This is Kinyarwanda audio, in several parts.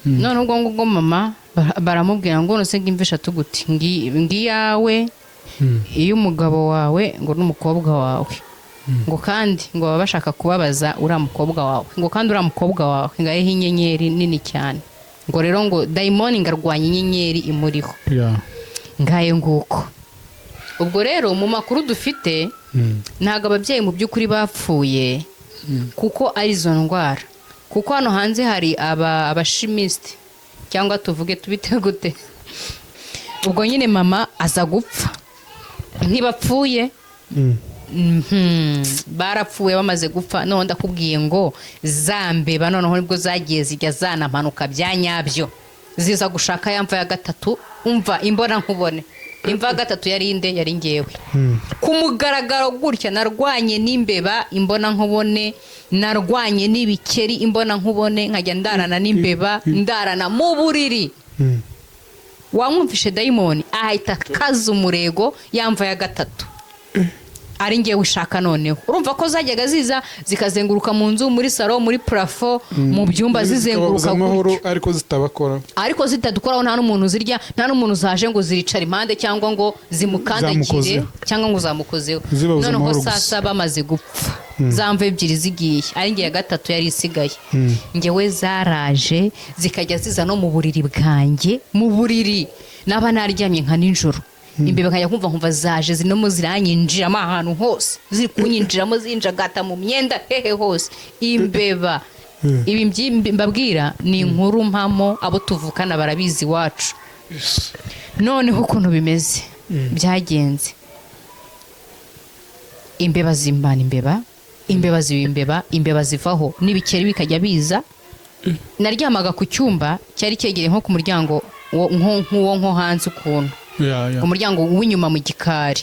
none ubwo mama baramubwira ngo nose ngimvisha tuguti ngiyawe iyo umugabo wawe ngo n'umukobwa wawe ngo kandi ngo baba bashaka kubabaza uriya mukobwa wawe ngo kandi uriya mukobwa wawe ngayeho inyenyeri nini cyane ngo rero ngo dayimoni ngarwanya inyenyeri imuriho ngaye nguko ubwo rero mu makuru dufite ntago ababyeyi mu by'ukuri bapfuye kuko ari izo ndwara kuko hano hanze hari abashimisite cyangwa tuvuge tubite gute ubwo nyine mama aza gupfa ntibapfuye barapfuye bamaze gupfa none ndakubwiye ngo zambeba noneho nibwo zagiye zijya zanampanuka bya nyabyo ziza gushaka yamva ya gatatu umva imbona nkubone imva gatatu yari inde yari ngewe ku mugaragaro gutya narwanye n'imbeba imbona nkubone narwanye n'ibikeri imbona nkubone nkajya ndarana n'imbeba ndarana mu buriri wamwumvishe dayimoni ahita kaza umurego yamva ya gatatu ari ngewe ushaka noneho urumva ko zajyaga ziza zikazenguruka mu nzu muri salo muri plafo mu byumba zizenguruka amahoro ariko zitabakora ariko zitadukoraho nta n'umuntu zirya nta n'umuntu zaje ngo ziricara impande cyangwa ngo zimukandagire cyangwa ngo zamukozeho noneho sasa bamaze gupfa zamva ebyiri zigiye ari ngewe gatatu yari isigaye ngewe zaraje zikajya ziza no mu buriri bwanjye mu buriri naba naryamye nka nijoro imbeba nkajya kumva zaje zinomo ziranyinjiramo ahantu hose ziri kunyinjiramo zinjagata mu myenda hehe hose imbeba ibi mbabwira ni inkuru mpamo abo tuvukana barabizi iwacu noneho ukuntu bimeze byagenze imbeba zimbana imbeba ziba imbeba zivaho n'ibikeri bikajya biza naryamaga ku cyumba cyari cyegereye nko ku muryango nk'uwo nko hanze ukuntu umuryango w'inyuma mu gikari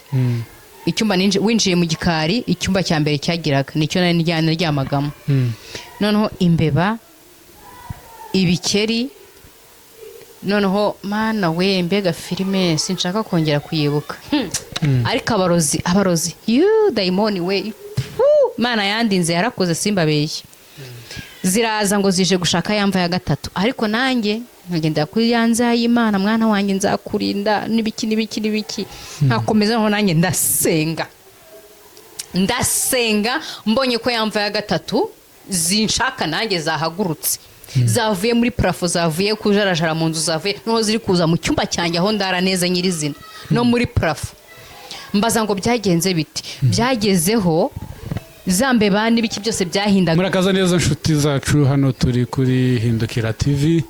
icyumba winjiye mu gikari icyumba cya mbere cyagiraga nicyo naryamagamo noneho imbeba ibikeri noneho mana we mbega filime sinshaka kongera kuyibuka ariko abarozi dayimoni we mana yandinze yarakoze simbabeshye ziraza ngo zije gushaka yamva ya gatatu ariko nanjye nkagenda kuri yanza y'Imana mwana wanjye nzakurinda n'ibiki nkakomeza no nanjye ndasenga mbonye ko yamva ya gatatu zinshaka nanjye zahagurutse zavuye muri plafo zavuye kujarajara mu nzu zavuye no ziri kuza mu cyumba cyanjye aho ndara neza nyirizina no muri plafo mbaza ngo byagenze biti byagezeho zambeba n'ibiki byose byahindaga murakaza neza nshuti zacu hano turi kuri Hindukira TV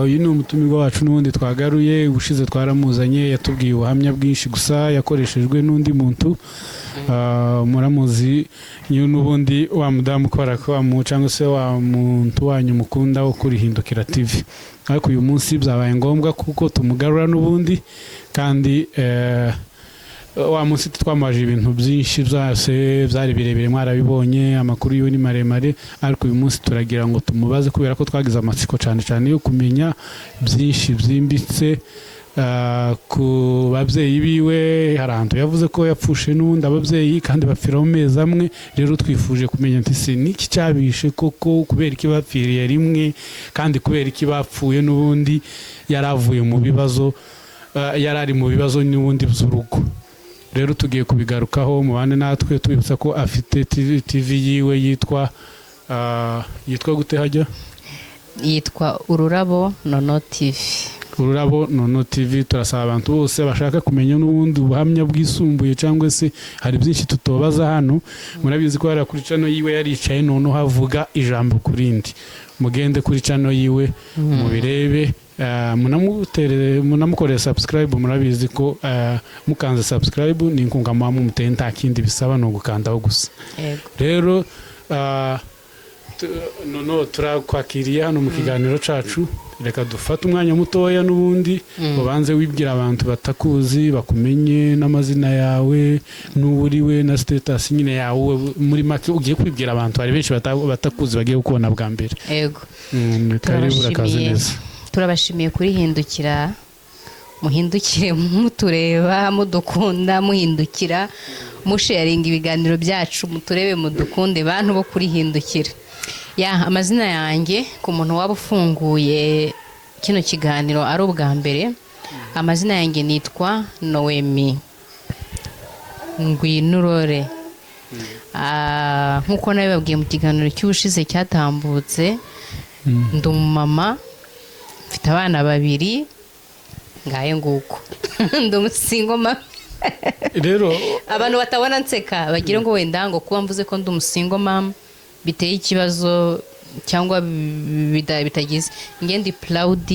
uyu ni umutumirwa wacu n'ubundi twagaruye ubushize twaramuzanye yatubwiye ubuhamya bwinshi gusa yakoreshejwe n'undi muntu muramuzi n'ubundi wa mudamu ukora ko cyangwa se wa muntu wanyu mukunda wo kuri Hindukira TV ariko uyu munsi byabaye ngombwa kuko tumugarura n'ubundi kandi wa munsi twamaje ibintu byinshi byose byari birebire mwarabibonye amakuru yo ni maremare ariko uyu munsi turagira ngo tumubaze kubera ko twagize amatsiko cyane yo kumenya byinshi byimbitse ku babyeyi biwe harantu yavuze ko yapfushe n'ubundi ababyeyi kandi bapfira mu mezi amwe rero twifuje kumenya ntise niki cyabishe koko kubera iki bapfiriye rimwe kandi kubera iki bapfuye n'ubundi yaravuye mu bibazo yarari mu bibazo n'ubundi by'urugo rero tugiye kubigarukaho mu bane natwe tubibutsa ko afite TV yiwe yitwa gute hajya yitwa Ururabo Nono TV Ururabo Nono TV turasaba abantu bose bashaka kumenya n'ubundi ubuhamya bwisumbuye cyangwa se hari byinshi tutobaza hano murabizi ko hari kuri channel yiwe yaricaye none havuga ijambo kurindi mugende kuri channel yiwe mubirebe munamukorera subscribe murabizi ko mukanze subscribe ni inkunga mwamu muteye nta kindi bisaba no gukandaho gusa rero no turakwakiriye hano mu kiganiro cacu reka dufate umwanya mutoya n'ubundi ubanze wibwira abantu batakuzi bakumenye n'amazina yawe n'uburiwe na status nyine yawe muri make ugiye kwibwira abantu hari benshi batakuzi bagiye gukubona bwa mbere yego turabashimiye kuri Hindukira muhindukire mutureba mudukunda muhindukira musharinga ibiganiro byacu muturebe mudukunde bantu bo kuri Hindukira amazina yanjye ku muntu waba ufunguye kino kiganiro ari ubwa mbere, amazina yanjye nitwa Noemi Ngwinurore. Nk'uko nabibabwiye mu kiganiro cy'ubushize cyatambutse, ndi umumama mfite abana 2 ngaye nguko ndi umusingoma. rero abantu batabona nseka bagira ngo wenda ngo kuba mvuze ko ndi umusingoma biteye ikibazo cyangwa bitagize. Nge ndi proud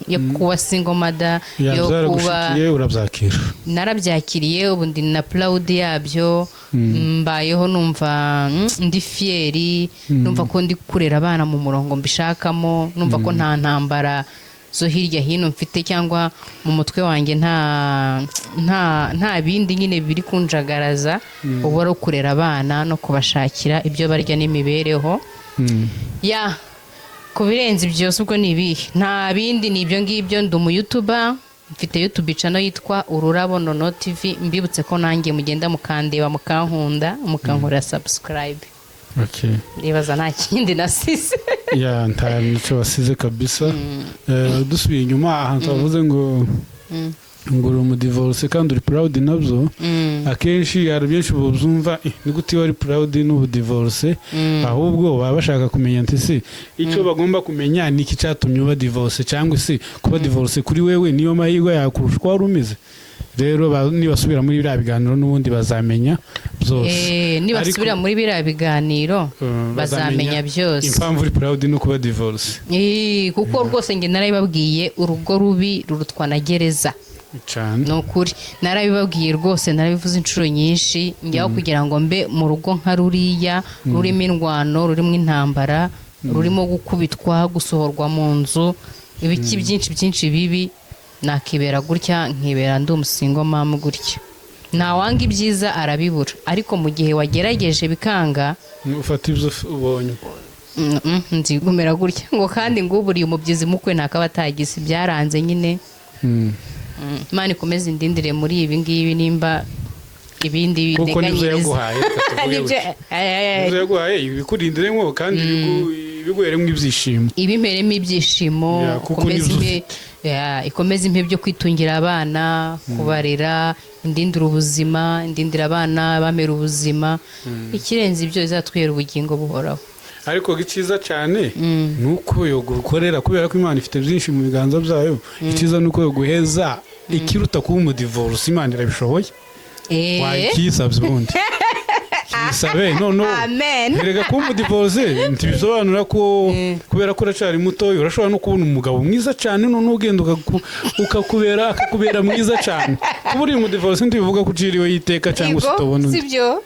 yo kuba single mother, yo kuba urabyakira. Narabyakiriye, ubu ndi na proud yabyo. Mbayeho numva ndi fieri, numva ko ndi kurera abana mu murongo mbishakamo, numva ko nta ntambara zo hirya hino mfite cyangwa mu mutwe wanjye nta bindi nyine biri kunjagaraza. Ubu ari kurera abana no kubashakira ibyo barya n'imibereho. Ku birenze byose ubwo ni ibihe, nta bindi ni ibyo ngibyo. Ndi umu YouTuber, mfite YouTube channel yitwa Ururabo Nono TV. Mbibutse ko nanjye mugenda mukandeba mukankunda mukankora subscribe. Ndibaza nta kindi nasize. Nta nico wasize kabisa. Dusubiye inyuma ahantu bavuze ngo uri mu divorce kandi uri proud nabyo. Akenshi hari byinshi bubyumva ni gute wari proud n'ubu divorce, ahubwo baba bashaka kumenya nti se icyo bagomba kumenya ni iki cyatumye uba divorce, cyangwa se kuba divorce kuri wewe niyo mahirwe yakurushwa wari umeze. Rero nibasubira muri biriya biganiro n'ubundi bazamenya byose. Nibasubira muri biriya biganiro bazamenya byose. Impamvu uri proud no kuba divorce. Kuko rwose nge narabibabwiye, urugo rubi rurutwa na gereza. No kuri narabibabwiye rwose, narabivuze inshuro nyinshi. Njyaho kugira ngo mbe mu rugo nka ruriya rurimo indwano, rurimo intambara, rurimo gukubitwa, gusohorwa mu nzu, ibiki byinshi bibi, nakibera gutya nkibera ndi umusingo mama gutya. Nta wanga ibyiza arabibura, ariko mu gihe wagerageje bikanga ufata ibyo ubonye. Nzigumera gutya ngo kandi nguburiye umubyizi mukwe ntakaba atagize byaranze nyine. Imana ikomeze indindire muri ibi ngibi, nimba ibindi kuko nizo yaguhaye nizo yaguhaye ibikurindire kandi biguheremo ibyishimo, ibimperemo ibyishimo. Ikomeze impe byo kwitungira abana, kubarera, indindira ubuzima, indindira abana bamera ubuzima. Ikirenze ibyo izatwera ubugingo buhoraho. Ariko gikiza cyane nuko yo gukorera, kubera ko Imana ifite byinshi mu biganza byayo. Ikiza nuko yo guheza ikiruta kuba mu divorce. Imana irabishoboye. Wakisabye ubundi kisabe no erega kuba mu divorce ntibisobanura ko kubera ko uracari muto urashobora no kubona umugabo mwiza cyane none ugenda akakubera mwiza cyane. Kuba uri mu divorce ntibivuga ko uciriwe yiteka cyangwa utobona undi. Sibyo?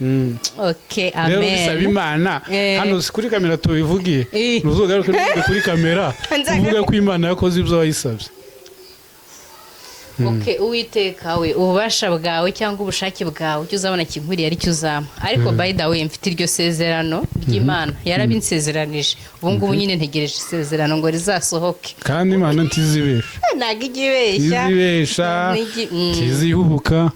Amen. Rero bisaba Imana. Hano kuri kamera tubivugiye, nuzogaruke kuri kamera uvuga ko Imana yakoze ibyo wayisabye. Uwiteka we ububasha bwawe cyangwa ubushake bwawe cyo uzabona kinkwiriye ari cyo uzama. Ariko by the way mfite iryo sezerano ry'Imana yarabinsezeranije. Ubu ngubu nyine ntegereje isezerano ngo rizasohoke. Kandi Imana ntizibesha. Ntago igibesha. Tizihubuka.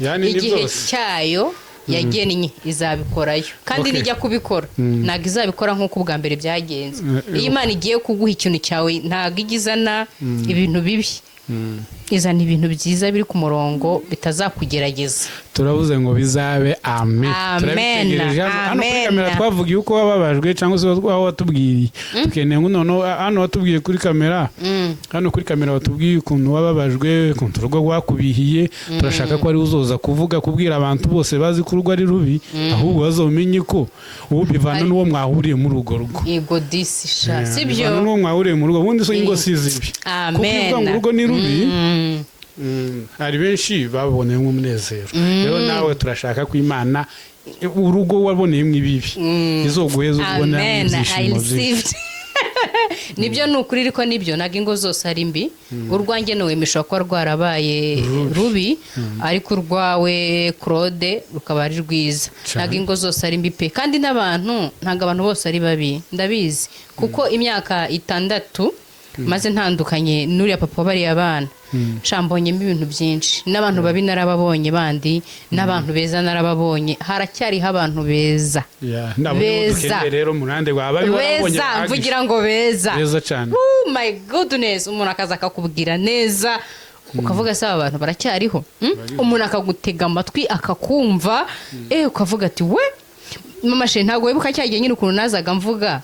Yani ni igihe byose cyayo yagennye izabikorayo, kandi nijya kubikora ntago izabikora nk'uko ubwa mbere byagenze. Iyo Imana igiye kuguha ikintu cyawe ntago igizana ibintu bibi, izana ibintu byiza biri ku murongo bitazakugerageza. Turavuze ngo bizabe amen. Turabitegereje. Hano kuri kamera twavugiye uko wababajwe cyangwa se aho watubwiye. Tukeneye ngo none hano watubwiye kuri kamera. Hano kuri kamera watubwiye ukuntu wababajwe, ukuntu urugo rwakubihiye. Turashaka ko ari uzoza kuvuga kubwira abantu bose bazi ko urugo ari rubi, ahubwo bazomenye ko ubu bivana n'uwo mwahuriye muri urwo rugo. Yego disisha sibyo? Bivana n'uwo mwahuriye mu rugo, ubundi so ingo sizibi. Amen. Kuko urugo ni rubi. Hari benshi baboneyemo umunezero. Rero nawe turashaka ko Imana urugo waboneyemo ibibi izoguheza ubona ibyishimo byinshi. Nibyo nukuri, ariko nibyo naga ingo zose ari mbi. Urwanjye nowe mishwa ko rwarabaye rubi, ariko urwawe Claude rukaba ari rwiza. Naga ingo zose ari mbi pe, kandi n'abantu ntago abantu bose ari babi, ndabizi kuko imyaka 6 maze ntandukanye n'uriya papa bari abana. shambonyemo ibintu byinshi n'abantu babi narababonye bandi n'abantu beza narababonye haracyariho abantu beza beza rero murande rwababi beza mvugira ngo beza cyane. Oh my goodness, umuntu akaza akakubwira neza ukavuga se aba bantu baracyariho. Umuntu akagutega amatwi akakumva ukavuga ati we mama she ntago wibuka cyagiye nyine ukuntu nazaga mvuga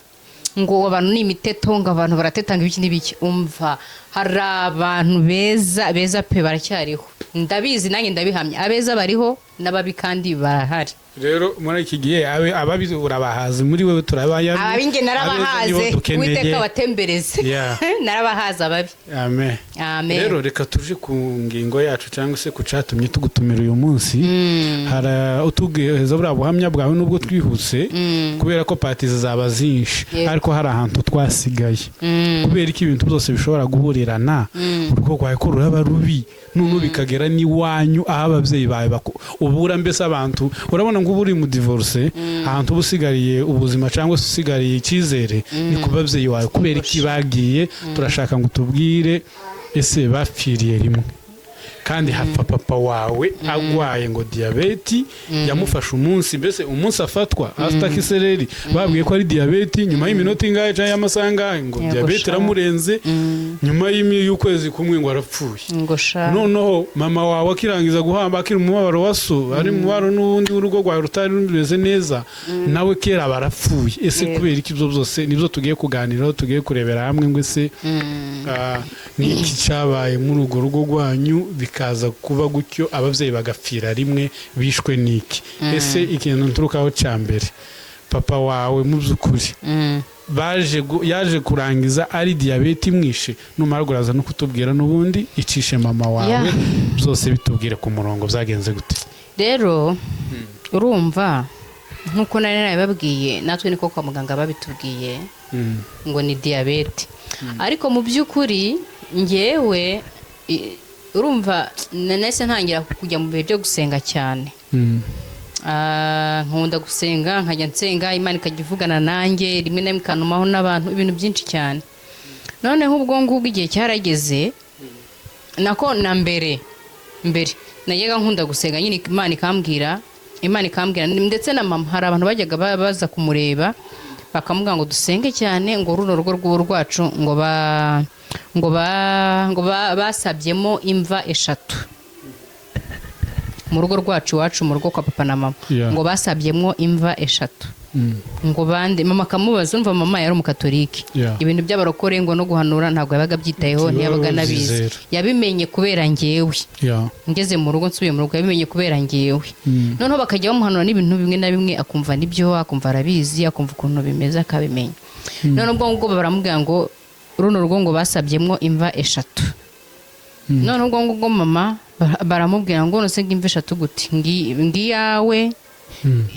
ngo abantu ni imiteto ngo abantu baratetanga ibiki n'ibiki. Umva hari abantu beza pe baracyariho, ndabizi nanjye ndabihamya, abeza bariho n'ababi kandi barahari. Rero muri iki gihe ababi urabahaze muri wewe turabaye abinge narabahaze witeka batembereze narabahaze ababi. Amen. Rero reka tuje ku ngingo yacu cyangwa se ku catumye tugutumira uyu munsi. Hara utugeza bura buhamya bwawe nubwo twihuse kubera ko parties zaba zinshi ariko hari ahantu twasigaye kubera iki ibintu byose bishobora guhurirana urugo rwawe ko ruraba rubi nunu bikagera ni wanyu aho abavyeyi bawe ubura mbese abantu urabona ngo uburi mu divorce ahantu busigariye ubuzima cyangwa usigariye ikizere ni kubavyeyi wawe kubera iki bagiye. Turashaka ngo tubwire ese bapfiriye rimwe kandi hapfa papa wawe agwaye ngo diabete yamufasha umunsi mbese umunsi afatwa asitakisereri babwiye ko ari diabete nyuma y'iminota ingahe cyangwa y'amasanga ngo diabete ramurenze nyuma y'ukwezi kumwe ngo arapfuye. Noneho mama wawe akirangiza guhamba akiri umubabaro waso ari mubaro n'ubundi urugo rwawe rutari rumeze neza nawe kera barapfuye. Ese kubera iki byo byose nibyo tugiye kuganiraho tugiye kurebera hamwe ngo ese ni iki cyabaye muri urwo rugo rwanyu bikaza kuba gutyo abavyeyi bagapfira rimwe bishwe niki. Ese ikintu nturukaho cyambere papa wawe mu byukuri yaje kurangiza ari diabete imwishe numara guraza no kutubwira nubundi icishe mama wawe byose bitubwire ku murongo byagenze gute. Rero urumva nkuko nari nababwiye natwe niko kwa muganga babitubwiye ngo ni diabete ariko mu byukuri ngewe urumva nese ntangira kujya mu bihe byo gusenga cyane. Nkunda gusenga nkajya nsenga Imana ikajya ivugana nanjye rimwe na rimwe ikanumaho n'abantu ibintu byinshi cyane. Noneho ubwo ngubwo igihe cyarageze nako na mbere najyaga nkunda gusenga nyine Imana ikambwira ndetse na mama hari abantu bajyaga baza kumureba bakamubwira ngo dusenge cyane ngo runo rugo rwacu ngo basabyemo imva 3 mu rugo rwacu iwacu mu rugo kwa papa na mama ngo basabyemo imva 3 ngo bande mama kamubaza umva mama yari umukatolike ibintu by'abarokore ngo no guhanura ntabwo yabaga byitayeho ntiyabaga nabizi yabimenye kubera ngewe ngeze mu rugo nsubiye mu rugo yabimenye kubera ngewe noneho bakajya bamuhanura n'ibintu bimwe na bimwe akumva nibyo akumva arabizi akumva ukuntu bimeze akabimenya. None ubwo baramubwira ngo runo rugo ngo basabyemo imva 3 none ubwo mama baramubwira ngo nose ngimva 3 gute ngiyawe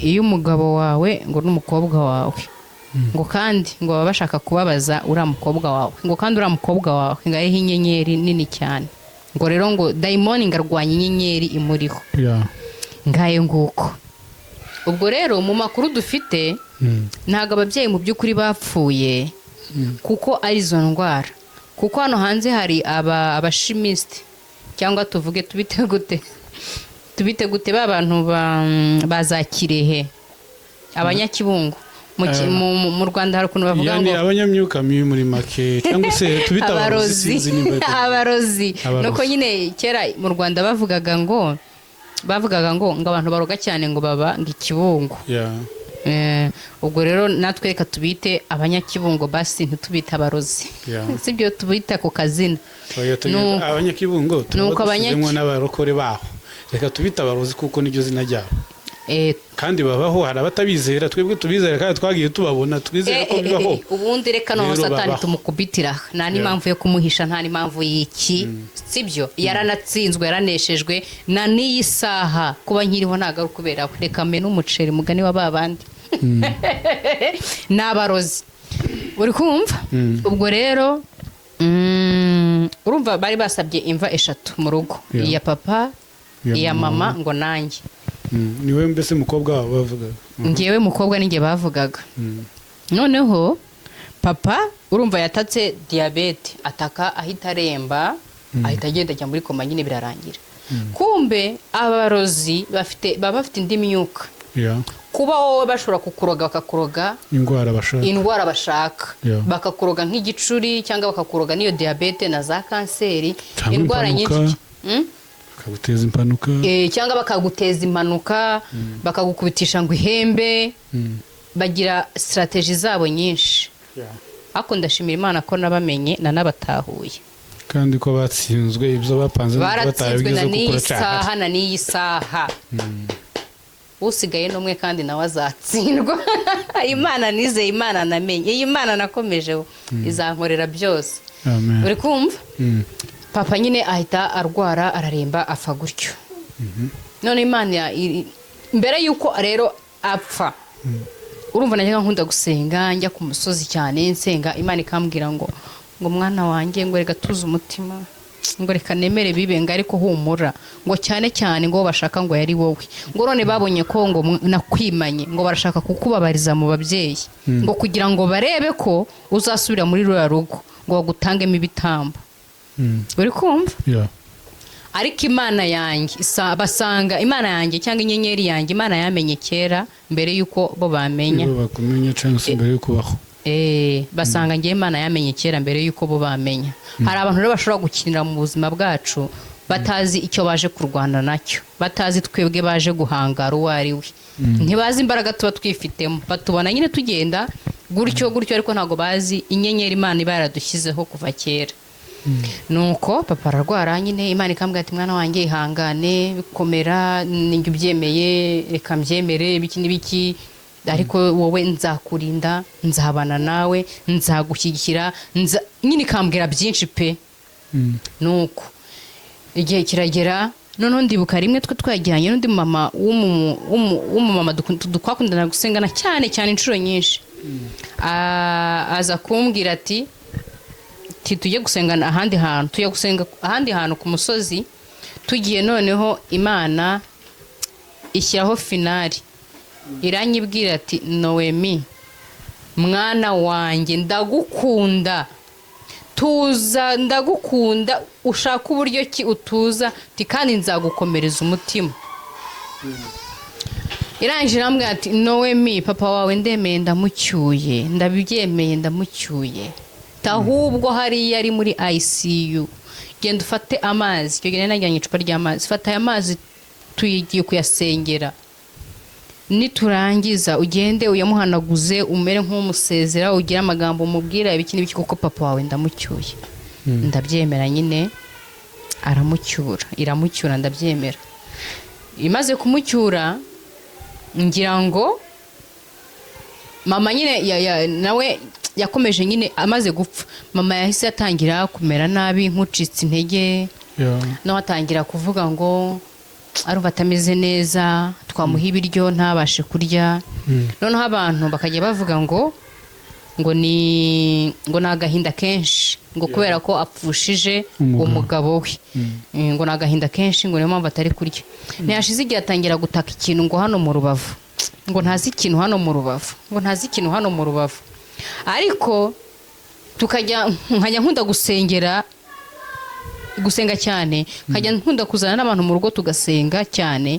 iyo umugabo wawe ngo n'umukobwa wawe ngo kandi ngo baba bashaka kubabaza uriya mukobwa wawe ngo kandi uriya mukobwa wawe ngayeho inyenyeri nini cyane ngo rero ngo daimoni ngarwanya inyenyeri imuriho ngaye nguko. Ubwo rero mu makuru dufite ntago ababyeyi mu by'ukuri bapfuye kuko ari izo ndwara kuko hano hanze hari abashimisite cyangwa tuvuge tubite gute babantu bazakirehe abanyakibungo mu Rwanda hari ukuntu bavuga ngo abanyamyuka muri make cyangwa se tubita abarozi nuko nyine kera mu Rwanda bavugaga ngo abantu baroga cyane ngo baba ngikibungo. Ubwo rero natwe reka tubite abanyakibungo basi ntitubita abarozi sibyo tubita ku kazina abanyakibungo tubashyizemo n'abarokore baho reka tubita abarozi kuko niryo zina ryabo kandi babaho hari abatabizera twebwe tubizera kandi twagiye tubabona twizera ko bibaho. Ubundi reka no Satani tumukubitira nta n'impamvu yo kumuhisha nta n'impamvu y'iki sibyo yaranatsinzwe yaraneshejwe na n'iyi saha kuba nkiriho ntago kubera reka mbe n'umuceri mugani wa babandi n'abarozi uri kumva. Ubwo rero urumva bari basabye imva 3 mu rugo iya papa iya mama ngo nanjye niwe mbese mukobwa wawe bavugaga ngewe mukobwa ninge bavugaga. Noneho papa urumva yatatse diabete ataka ahita remba ahita agenda ajya muri koma nyine birarangira. Kumbe abarozi baba bafite indi myuka, kuba wowe bashobora kukuroga bakakuroga indwara bashaka, bakakuroga nk'igicuri cyangwa bakakuroga n'iyo diyabete na za kanseri, indwara nyinshi, bakaguteza impanuka, cyangwa bakaguteza impanuka, bakagukubitisha ngo ihembe, bagira strategy zabo nyinshi. Ako ndashimira Imana ko nabamenye nanabatahuye, kandi ko batsinzwe ibyo bapanze baratsinzwe na n'iyi saha. Usigaye n'umwe kandi nawe azatsindwa. Imana nizeye, Imana namenye, iyi Imana nakomeje izankorera byose. Uri kumva? Papa nyine ahita arwara araremba apfa gutyo. None Imana mbere yuko rero apfa, urumva najya nkunda gusenga, njya ku musozi cyane nsenga, Imana ikambwira ngo mwana wanjye, ngo reka tuze umutima, ngo reka nemere bibenga, ariko humura, ngo cyane cyane ngo bashaka ngo yari wowe, ngo none babonye ko ngo nakwimanye, ngo barashaka kukubabariza mu babyeyi, ngo kugira ngo barebe ko uzasubira muri ruriya rugo, ngo bagutangemo ibitambo. Uri kumva? Ariko Imana yanjye basanga Imana yanjye cyangwa inyenyeri yanjye Imana yamenye kera mbere yuko bo bamenya, bakumenya cyangwa se mbere yuko baho. Basanga ngiye Imana yamenye kera mbere yuko bo bamenya. Hari abantu rero bashobora gukinira mu buzima bwacu batazi icyo baje kurwana nacyo, batazi twebwe baje guhangara uwo ari we, ntibazi imbaraga tuba twifitemo, batubona nyine tugenda gutyo ariko ntabwo bazi inyenyeri Imana iba yaradushyizeho kuva kera. Nuko papa ararwara nyine, Imana ikambwira ati mwana wanjye ihangane, bikomera, ninjye ubyemeye, reka mbyemere biki n'ibiki, ariko wowe nzakurinda, nzabana nawe, nzagushyigikira, nyine ikambwira byinshi pe. Nuko igihe kiragera, noneho ndibuka rimwe twajyanye n'undi mama w'umumama twakundana gusengana cyane inshuro nyinshi, aza kumbwira ati tujye gusengana ahandi hantu, tujya gusenga ahandi hantu ku musozi. Tugiye noneho Imana ishyiraho finali, iranyibwira ati Noemi mwana wanjye ndagukunda, tuza, ndagukunda, ushaka uburyo ki utuza, kandi nzagukomereza umutima. Irangije irambwira ati Noemi papa wawe ndemeye ndamucyuye, ndabyemeye ndamucyuye, ahubwo hariya ari muri ICU, genda ufate amazi. Icyo gihe najyanye icupa ry'amazi, fata aya mazi tugiye kuyasengera, niturangiza ugende uyamuhanaguze, umere nk'umusezera, ugire amagambo umubwira ibiki n'ibiki, kuko papa wawe ndamucyuye. Ndabyemera nyine, iramucyura ndabyemera. Imaze kumucyura, ngira ngo mama nyine nawe yakomeje nyine, amaze gupfa mama yahise atangira kumera nabi, nkucitse intege, no atangira kuvuga ngo arumva atameze neza, twamuha ibiryo ntabashe kurya. Noneho abantu bakajya bavuga ngo ni agahinda kenshi, ngo kubera ko apfushije umugabo we, ngo ni agahinda kenshi, ngo niyo mpamvu atari kurya. Ntiyashize igihe atangira gutaka ikintu ngo hano mu Rubavu, ngo ntazi ikintu hano mu Rubavu, ngo ntazi ikintu hano mu Rubavu. Ariko nkajya nkunda gusenga cyane, nkajya nkunda kuzana n'abantu mu rugo tugasenga cyane,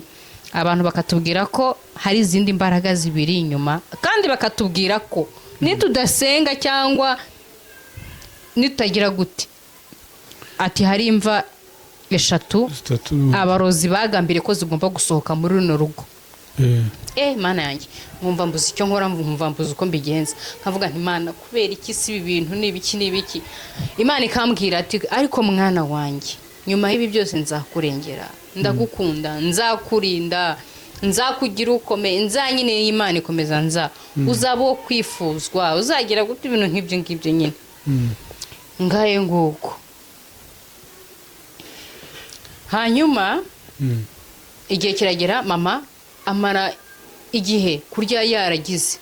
abantu bakatubwira ko hari izindi mbaraga zibiri inyuma, kandi bakatubwira ko nitudasenga cyangwa nitutagira gute, ati hari imva 3 abarozi bagambiriye ko zigomba gusohoka muri runo rugo. Mana yanjye, nkumva mbuze icyo nkora, nkumva mbuze uko mbigenza, nkavuga nti Imana kubera iki si ibi bintu n'ibiki. Imana ikambwira ati ariko mwana wanjye, nyuma y'ibi byose nzakurengera, ndagukunda, nzakurinda, nzakugira ukomeye, nzanyine Imana ikomeza, uzaba wo kwifuzwa, uzagira gute ibintu nk'ibyo nyine. Ngaye nguko. Hanyuma igihe kiragera, mama amara igihe kurya yaragize,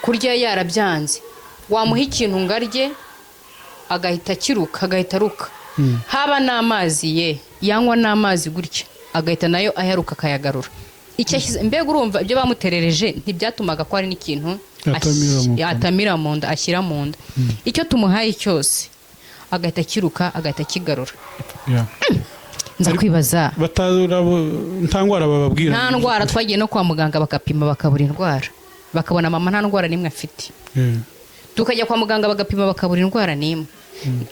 kurya yarabyanze, wamuha ikintu ngarye agahita kiruka, agahita aruka. Haba n'amazi yanywa n'amazi gutya, agahita nayo ayaruka akayagarura. Mbega urumva ibyo bamuterereje ntibyatumaga ko hari n'ikintu atamira mu nda, ashyira mu nda. Icyo tumuhaye cyose agahita kiruka agahita kigarura. Yeah. Nza kwibaza nta ndwara bababwira. Nta ndwara twagiye no kwa muganga bakapima bakabura indwara, bakabona mama nta ndwara nimwe afite. Tukajya kwa muganga bagapima bakabura indwara nimwe.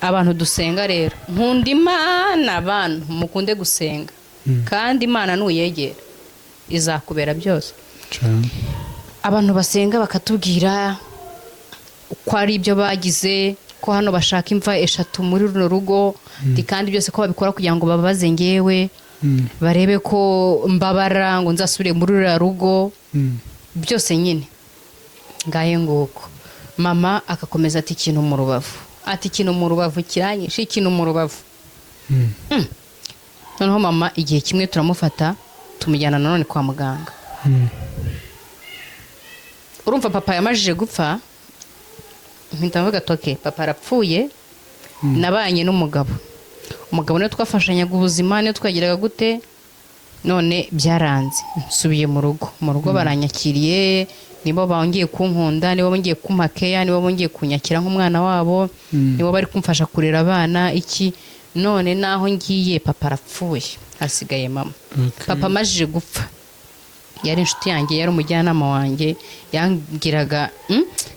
Abantu dusenga rero, nkunda Imana, abantu mukunde gusenga, kandi Imana nuyegera izakubera byose. Abantu basenga bakatubwira ko ari ibyo bagize, ko hano bashaka imva 3 muri runo rugo, kandi byose ko babikora kugira ngo babaze ngewe, barebe ko mbabara ngo nzasubire muri runo rugo, byose nyine ngaye nguko. Mama akakomeza ati ikintu mu rubavu, ati ikintu mu rubavu kiranyishe, ikintu mu rubavu. Noneho mama igihe kimwe turamufata tumujyana nanone kwa muganga. Urumva papa yamajije gupfa, mpita mvuga toke papa arapfuye, nabanye n'umugabo. Umugabo ne twafashanyaga ubuzima, ne twagiraga gute, none byaranze. Nsubiye mu rugo baranyakiriye, nibo bongeye kunkunda, nibo bongeye kumpakeya, nibo bongeye kunyakira nk'umwana wabo, nibo bari kumfasha kurera abana iki. None naho ngiye papa arapfuye, hasigaye mama. Papa amajije gupfa, yari inshuti yanjye, yari umujyanama wanjye, yangiraga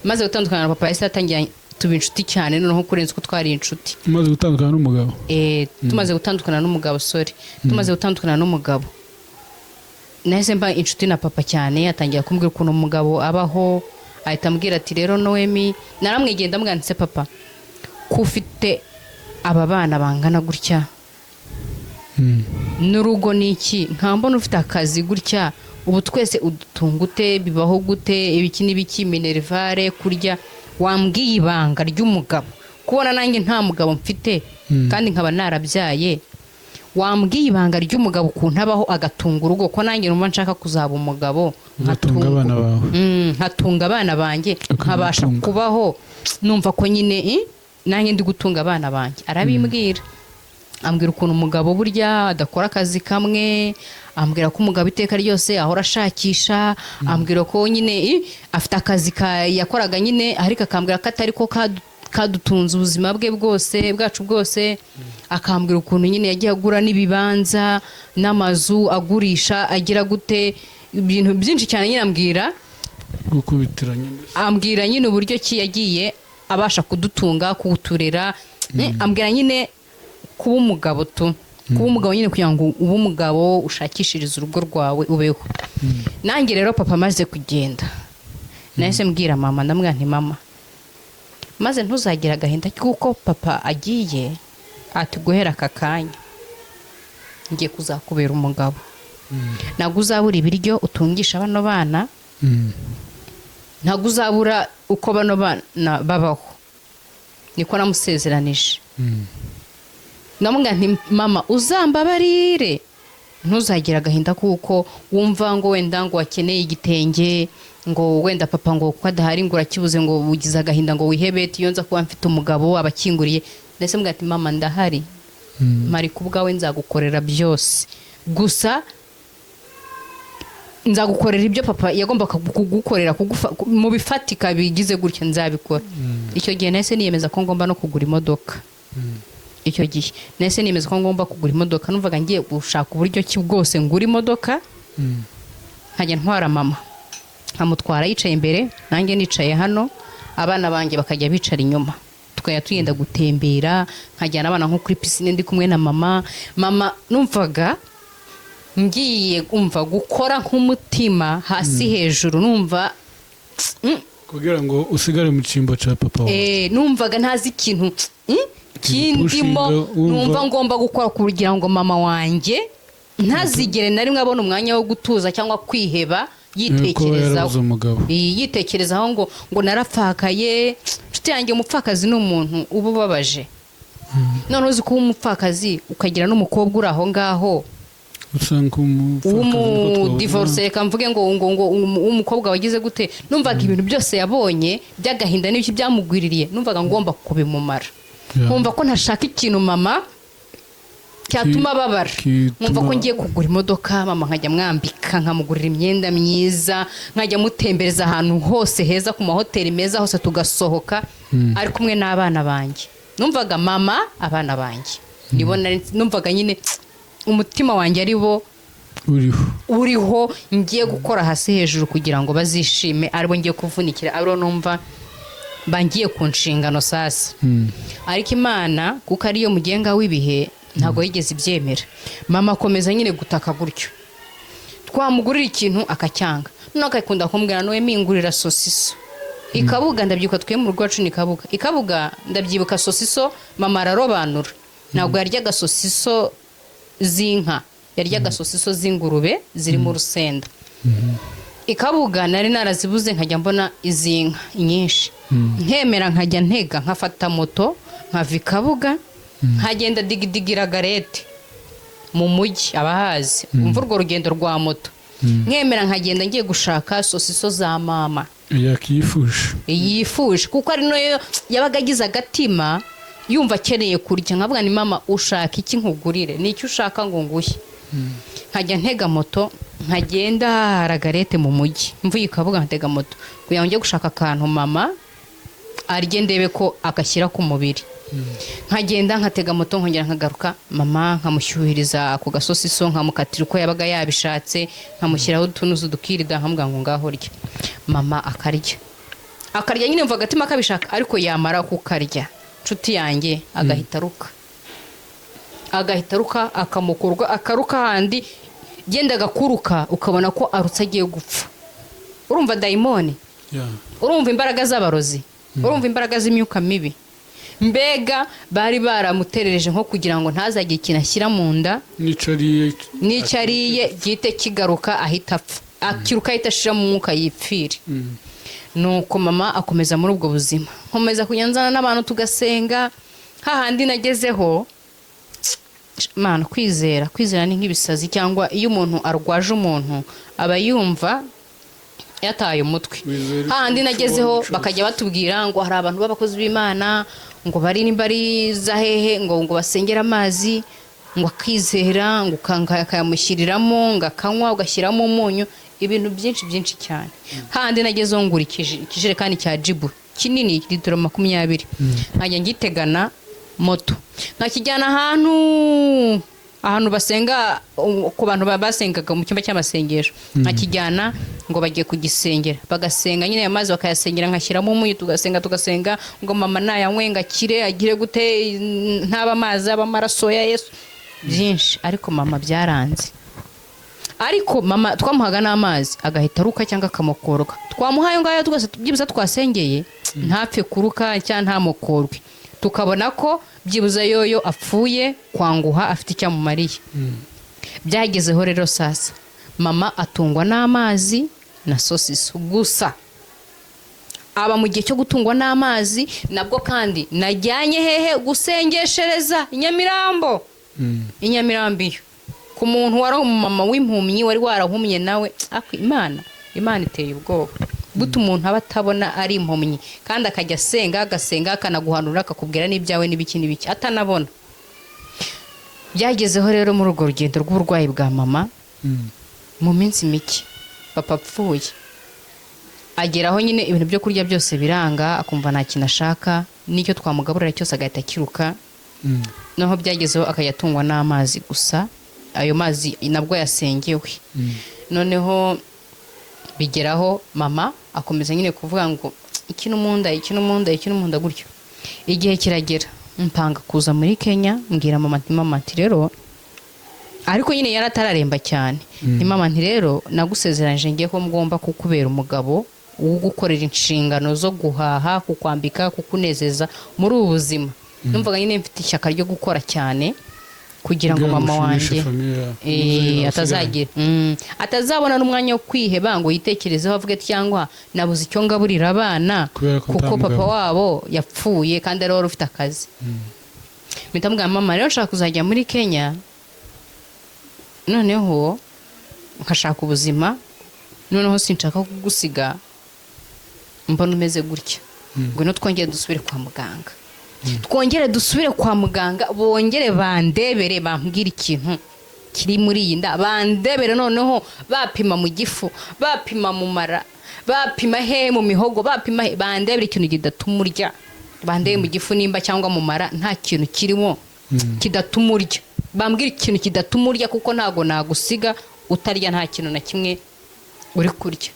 maze gutandukana na papa yahise atangiye tuba inshuti cyane, noneho kurenza uko twari inshuti. Tumaze gutandukana n'umugabo? Tumaze gutandukana n'umugabo, tumaze gutandukana n'umugabo, nahise mba inshuti na papa cyane. Atangira kumbwira ukuntu umugabo abaho, ahita ambwira ati rero Noemi, naramwegenda ndamwanditse papa ko ufite aba bana bangana gutya, n'urugo niki, nkambona ufite akazi gutya, ubu twese udutungute, bibaho gute, ibiki n'ibiki, minervare, kurya, wambwiye ibanga ry'umugabo, kubona nanjye nta mugabo mfite kandi nkaba narabyaye, wambwiye ibanga ry'umugabo ukuntu abaho agatunga urugo, ko nanjye numva nshaka kuzaba umugabo, nkatunga abana banjye, nkabasha kubaho, numva ko nyine nanjye ndi gutunga abana banjye. Arabimbwira, ambwira ukuntu umugabo burya adakora akazi kamwe, ambwira ko umugabo iteka ryose ahora ashakisha, ambwira ko nyine afite akazi yakoraga nyine, ariko akambwira ko atari ko kadutunze ubuzima bwe bwose, bwacu bwose. Akambwira ukuntu nyine yagiye agura n'ibibanza n'amazu, agurisha, agira gute, ibintu byinshi cyane. Nyine ambwira nyine uburyo ki yagiye abasha kudutunga, kuturera. Ambwira nyine kuba umugabo kuba umugabo nyine kugira ngo ube umugabo ushakishirize urugo rwawe ubeho. Nanjye rero papa amaze kugenda, nahise mbwira mama, ndamubwira nti mama, maze ntuzagira agahinda kuko papa agiye, ati guhera aka kanya ngiye kuzakubera umugabo, ntabwo uzabura ibiryo utungisha bano bana, ntabwo uzabura uko bano bana babaho, niko namusezeranije. Ndamubwira nti mama, uzambabarire, ntuzagira agahinda kuko wumva ngo wenda ngo wakeneye igitenge, ngo wenda papa ngo kuko adahari ngo urakibuze, ngo ugize agahinda ngo wihebe, iyo nza kuba mfite umugabo abakinguriye. Ndetse mbwira ati mama, ndahari, mari kubwawe, nzagukorera byose, gusa nzagukorera ibyo papa yagomba kugukorera, mu bifatika bigize gutya nzabikora. Icyo gihe nahise niyemeza ko ngomba no kugura imodoka. Icyo gihe nahise niyemeza ko ngomba kugura imodoka, numvaga ngiye gushaka uburyo ki bwose ngura imodoka, nkajya ntwara mama, nkamutwara yicaye imbere, nanjye nicaye hano, abana banjye bakajya bicara inyuma, tukajya tugenda gutembera, nkajyana abana nko kuri pisine ndi kumwe na mama. Numvaga ngiye gukora nk'umutima hasi hejuru, numva kugira ngo usigare mu cyimbo cya papa wawe. Numvaga ntazi ikintu kindimo, numva ngomba gukora kugira ngo mama wanjye ntazigere na rimwe abona umwanya wo gutuza cyangwa kwiheba, yitekerezaho ngo narapfakaye. Nshuti yanjye, umupfakazi ni umuntu uba ubabaje. None uzi kuba umupfakazi ukagira n'umukobwa uri aho ngaho divorce, reka mvuge ngo umukobwa wagize gute, numvaga ibintu byose yabonye by'agahinda n'ibiki byamugwiririye, numvaga ngomba kubimumara. Nkumva ko ntashaka ikintu mama cyatuma babara, nkumva ko ngiye kugura imodoka, mama nkajya mwambika, nkamugurira imyenda myiza, nkajya mutembereza ahantu hose heza, ku mahoteli meza hose tugasohoka, ari kumwe n'abana banjye. numvaga mama abana banjye nibona numvaga nyine umutima wanjye ari bo uriho ngiye gukora hasi hejuru kugira ngo bazishime aribo ngiye kuvunikira aribo numva bangiye ku nshingano sasa ariko Imana kuko ariyo mugenga w'ibihe ntago yigeze ibyemera mama akomeza nyine gutaka gutyo twamugurira ikintu akacyanga none akakunda kumbwira nowe mingurira sosiso ikabuga ndabyibuka twe mu rugo rwacu ni ikabuga ndabyibuka sosiso mama ararobanura ntabwo yaryaga sosiso z'inka yaryaga sosiso z'ingurube ziri mu rusenda ikabuga nari narazibuze nkajya mbona izinka nyinshi nkemera nkajya ntega nkafata moto nkava ikabuga nkagenda digidigira garete mu mujyi abahazi umva urwo rugendo rwa moto nkemera nkagenda ngiye gushaka sosiso za mama yifuje kuko ari noyo yabaga agize agatima yumva akeneye kurya nkavuga ni mama ushaka iki nkugurire nicyo ushaka ngo nguhe nkajya ntega moto nkagenda haragarete mu mujyi mvuye ikavuga ntega moto kugira ngo njye gushaka akantu mama arye ndebe ko agashyira ku mubiri nkagenda nkatega moto nkongera nkagaruka mama nkamushyuhiriza ku gasosiso nkamukatira uko yabaga yabishatse nkamushyiraho utunuzu dukirida nkamubwira ngo ngaho rya mama akarya nyine mvuga agatima kabishaka ariko yamara kukarya nshuti yanjye agahita aruka akamukurwa akaruka handi genda gakuruka ukabona ko arutse agiye gupfa urumva dayimoni urumva imbaraga z'abarozi urumva imbaraga z'imyuka mibi mbega bari baramuterereje nko kugira ngo ntazagire ikintu ashyira mu nda nicariye gite kigaruka ahita apfa akiruka ahita ashira mu mwuka yipfire nuko mama akomeza muri ubwo buzima nkomeza kunyanzana n'abantu tugasenga hahandi nagezeho Mana kwizera ni nk'ibisazi cyangwa iyo umuntu arwaje umuntu aba yumva yataye umutwe hahandi nagezeho bakajya batubwira ngo hari abantu b'abakozi b'Imana ngo bari nimbari za hehe ngo basengera amazi ngo akizera ngo kayamushyiriramo ngo akanywa ugashyiramo umunyu ibintu byinshi cyane hahandi nagezeho ngura ikijerekani cya jibu kinini litiro 20 nkajya ngitegana moto nkakijyana ahantu basenga ku bantu basengaga mu cyumba cy'amasengesho nkakijyana ngo bagiye kugisengera bagasenga nyine amazi bakayasengera nkashyiramo umunyu tugasenga ngo mama nayanywe ngakire agire gute ntaba amazi abamaraso ya Yesu byinshi ariko mama byaranze ariko mama twamuhaga n'amazi agahita aruka cyangwa akamukorwa twamuhaye ngayo twese byibuza twasengeye ntapfe kuruka cyangwa ntamukorwe tukabona ko byibuza yoyo apfuye kwanguha afite icyamumariye byagezeho rero sasa mama atungwa n'amazi na sosiso gusa aba mu gihe cyo gutungwa n'amazi nabwo kandi najyanye hehe gusengeshereza Inyamirambo Inyamirambiyo ku muntu wari umumama w'impumyi wari warahumye nawe Imana iteye ubwoba buto umuntu aba atabona ari impumyi kandi akajya agasenga akanaguhanura akakubwira n'ibyawe n'ibiki atanabona byagezeho rero muri urwo rugendo rw'uburwayi bwa mama mu minsi mike papa apfuye ageraho nyine ibintu byo kurya byose biranga akumva nta kintu ashaka n'icyo twamugaburira cyose agahita akiruka naho byagezeho akayatungwa n'amazi gusa ayo mazi nabwo yasengewe noneho bigeraho mama akomeza nyine kuvuga ngo ikintu munda gutyo igihe kiragera mpanga kuza muri Kenya mbwira mama ati rero ariko nyine yaratararemba cyane ni mama nti rero nagusezeranje ngiye ko mugomba kukubera umugabo wo gukorera inshingano zo guhaha kukwambika kukunezeza muri ubu buzima numvaga nyine mfite ishyaka ryo gukora cyane kugira ngo mama wanjye atazabona n'umwanya wo kwiheba ngo yitekerezeho avuge cyangwa nabuze icyo ngaburira abana kuko papa wabo yapfuye kandi ari wari ufite akazi mpita mbwira mama rero nshaka kuzajya muri Kenya noneho nkashaka ubuzima noneho sinshaka kugusiga mbona umeze gutya ngo twongere dusubire kwa muganga bongere bandebere bambwira ikintu kiri muri iyi nda bandebere noneho bapima mu gifu bapima mu mara bapima he mu mihogo bapima bandebere ikintu kidatuma urya bandeye mu gifu nimba cyangwa mu mara nta kintu kirimo kidatuma urya, bambwira ikintu kidatuma urya kuko ntago nagusiga utarya nta kintu na kimwe uri kurya.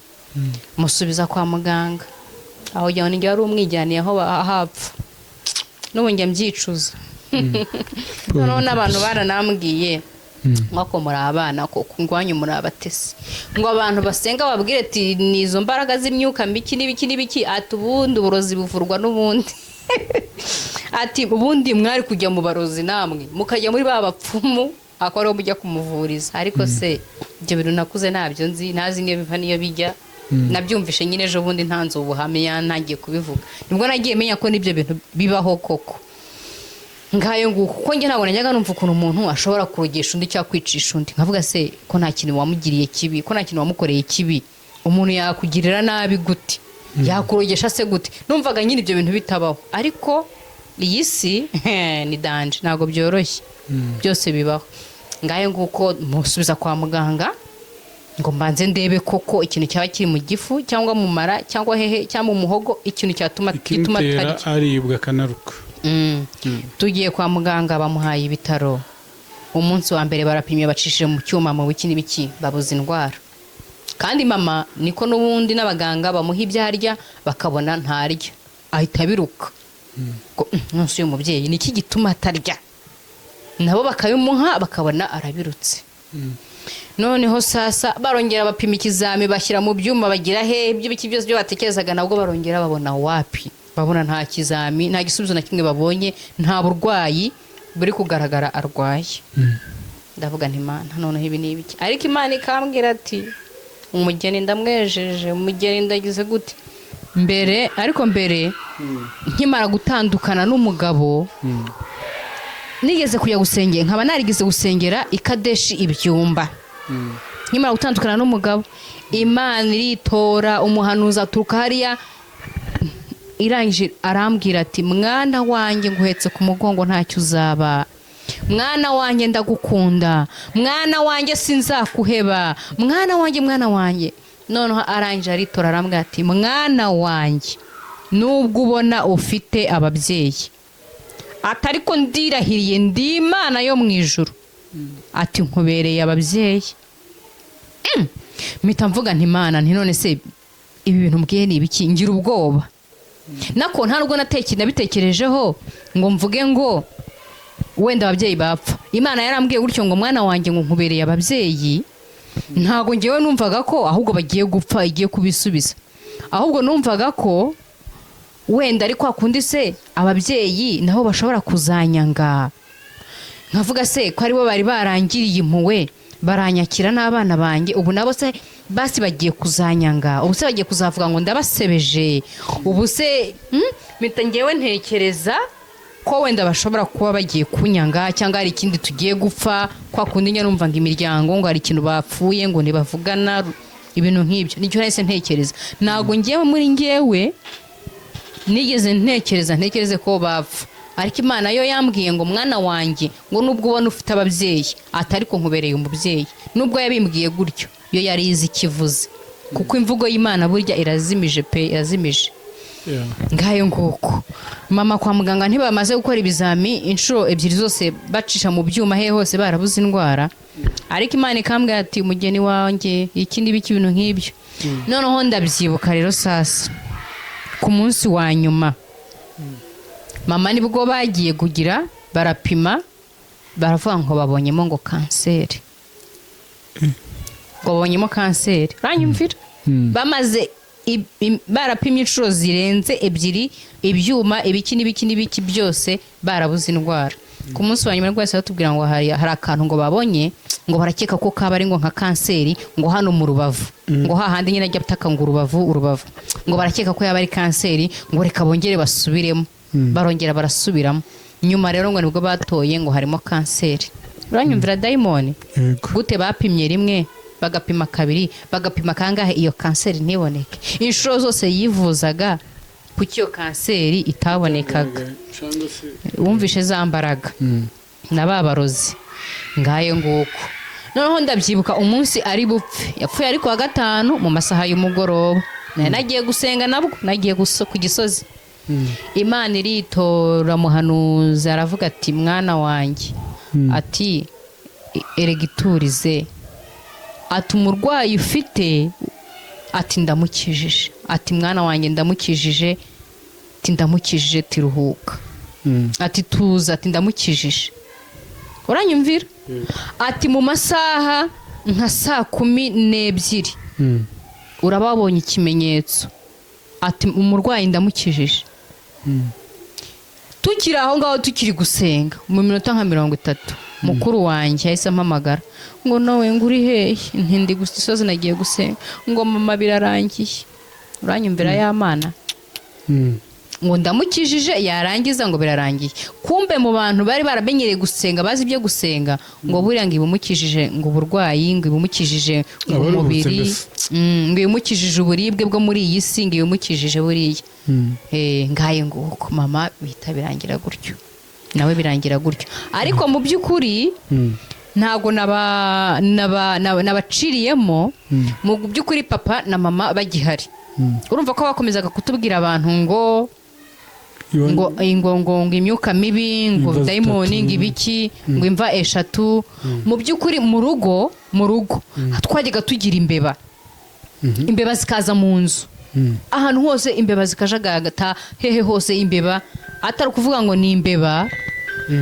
Musubiza kwa muganga, aho jya ninjye wari umwijyaniye aho hapfa, n'ubu njya mbyicuza. Noneho n'abantu baranambwiye mwako muri abana koko ngwanyu muri abatesi, ngo abantu basenga babwire ati nizo mbaraga z'imyuka mbiki n'ibiki ati ubundi uburozi buvurwa n'ubundi. Ati ubundi mwari kujya mu barozi namwe mukajya muri ba bapfumu akora mujya kumuvuriza, ariko se ibyo bintu nakuze ntabyo nzi, ntazi niyo biva niyo bijya. Nabyumvishe nyine ejo bundi ntanze ubuhamya ntangiye kubivuga, nibwo nagiye menya ko n'ibyo bintu bibaho koko. Ngayo nguko kuko njye ntabwo najyaga numva ukuntu umuntu ashobora kurogesha undi cyangwa kwicisha undi, nkavuga se ko nta kintu wamugiriye kibi, ko nta kintu wamukoreye kibi, umuntu yakugirira nabi gute, yakurogesha se gute? Numvaga nyine ibyo bintu bitabaho, ariko iyi si ni danje, ntabwo byoroshye, byose bibaho. Ngayo nguko musubiza kwa muganga ngo mbanze ndebe koko ikintu cyaba kiri mu gifu cyangwa mu mara cyangwa hehe cyangwa mu muhogo, ikintu cyatuma tarya aribwa kanaruka. Tugiye kwa muganga, bamuhaye ibitaro. Umunsi wa mbere barapimye bacishije mu cyuma mu biki n'ibiki, babuza indwara. Kandi mama niko n'ubundi n'abaganga bamuha ibyo arya bakabona ntarya, ahita biruka. Nonse uyu mubyeyi niki gituma atarya, nabo bakabimuha bakabona arabirutse. Noneho sasa barongera bapima ikizami bashyira mu byuma bagira he ibyo biki byose byo batekerezaga, nabwo barongera babona wapi, babona nta kizami, nta gisubizo na kimwe babonye, nta burwayi buri kugaragara arwaye. Ndavuga nti Imana noneho ibi ni ibiki, ariko Imana ikambwira ati umugeni ndamwejeje, umugeni ndagize gute mbere. Ariko mbere nkimara gutandukana n'umugabo nigeze kujya gusengera, nkaba narigeze gusengera ikadeshi ibyumba. Nkimara gutandukana n'umugabo Imana iritora, umuhanuzi aturuka hariya, irangije arambwira ati mwana wanjye nguhetse ku mugongo ntacyo uzaba, mwana wanjye ndagukunda, mwana wanjye sinzakuheba, mwana wanjye. Noneho arangije aritora arambwira ati mwana wanjye nubwo ubona ufite ababyeyi atari ko ndirahiriye ndi Imana yo mu ijuru, ati nkubereye ababyeyi. Mpita mvuga nti Imana nti none se ibi bintu mbwiye ni ibiki, ngira ubwoba. Nako nta nubwo nabitekerejeho ngo mvuge ngo wenda ababyeyi bapfa. Imana yarambwiye gutyo ngo mwana wanjye ngo nkubereye ababyeyi, ntago ngewe numvaga ko ahubwo bagiye gupfa igiye kubisubiza, ahubwo numvaga ko wenda ari kwa kundi se ababyeyi nabo bashobora kuzanyanga, nkavuga se ko aribo bari barangiriye impuwe baranyakira n'abana banjye, ubu nabo se basi bagiye kuzanyanga, ubu se bagiye kuzavuga ngo ndabasebeje, ubu se mpita ngewe ntekereza ko wenda bashobora kuba bagiye kunyanga cyangwa hari ikindi tugiye gupfa, kwa kundi njya numva ngo imiryango ngo hari ikintu bapfuye ngo ntibavugana, ibintu nk'ibyo nicyo nahise ntekereza. Ntago ngewe muri ngewe nigeze ntekereze ko bapfa, ariko Imana yo yambwiye ngo mwana wanjye ngo nubwo ubona ufite ababyeyi atari ko nkubereye umubyeyi. Nubwo yabimbwiye gutyo yo yari izi kivuze, kuko imvugo y'Imana burya irazimije pe, irazimije. Ngayo nguko mama kwa muganga ntibamaze gukora ibizami inshuro ebyiri zose bacisha mu byuma he hose barabuze indwara, ariko Imana ikambwira ati umugeni wanjye ikindi biki ibintu nk'ibyo. Noneho ndabyibuka rero sasa ku munsi wa nyuma mama nibwo bagiye kugira barapima, baravuga ngo babonyemo ngo kanseri, ngo babonyemo kanseri. Uranyumvira? Bamaze barapimye inshuro zirenze ebyiri, ibyuma ibiki n'ibiki byose barabuze indwara. Ku munsi wa nyuma rwose batubwira ngo hari akantu ngo babonye, ngo barakeka ko kaba ari ngo nka kanseri, ngo hano mu rubavu, ngo hahandi nyine ajya butaka ngo urubavu, ngo barakeka ko yaba ari kanseri, ngo reka bongere basubiremo. Barongera barasubiramo. Nyuma rero ngo nibwo batoye ngo harimo kanseri. Uranyumvira dayimoni? Gute bapimye rimwe bagapima kabiri bagapima kangahe iyo kanseri ntiboneke? Inshuro zose yivuzaga kuki iyo kanseri itabonekaga. Wumvishe zambaraga nababarozi. Ngayo nguko. Noneho ndabyibuka umunsi ari bupfe, yapfuye ari ku wa gatanu mu masaha y'umugoroba. Nagiye gusenga nabwo, nagiye ku Gisozi. Imana iritora muhanuzi aravuga ati mwana wanjye ati eregiturize ati umurwayi ufite ati ndamukijije ati mwana wanjye ndamukijije ati ndamukijije tiruhuka ati tuza ati ndamukijije uranyumvira ati mu masaha nka 12:00 urababonye ikimenyetso ati umurwayi ndamukijije tukiri aho ngaho tukiri gusenga mu minota nka 30 mukuru wanjye yahise ampamagara ngo nawe nguri hehe ntindi gusoza nagiye gusenga ngo mama birarangiye uranyumvira y'Imana ngo ndamukijije yarangiza ngo birarangiye kumbe mu bantu bari baramenyereye gusenga bazi ibyo gusenga ngo buriya ngo ibumukijije ngo uburwayi ngo ibumukijije ngo umubiri ngo ibumukijije uburibwe bwo muri iyi si ngo ibumukijije buriya ngaye ngo uko mama bihita birangira gutyo nawe birangira gutyo ariko mu by'ukuri ntago nabaciriyemo mu by'ukuri papa na mama bagihari urumva ko bakomezaga kutubwira abantu ngo imyuka mibi ngo dayimoni ngo ibiki ngo imva 3 mu by'ukuri mu rugo twajyaga tugira imbeba zikaza mu nzu ahantu hose imbeba zikajagata hehe hose imbeba atari kuvuga ngo ni imbeba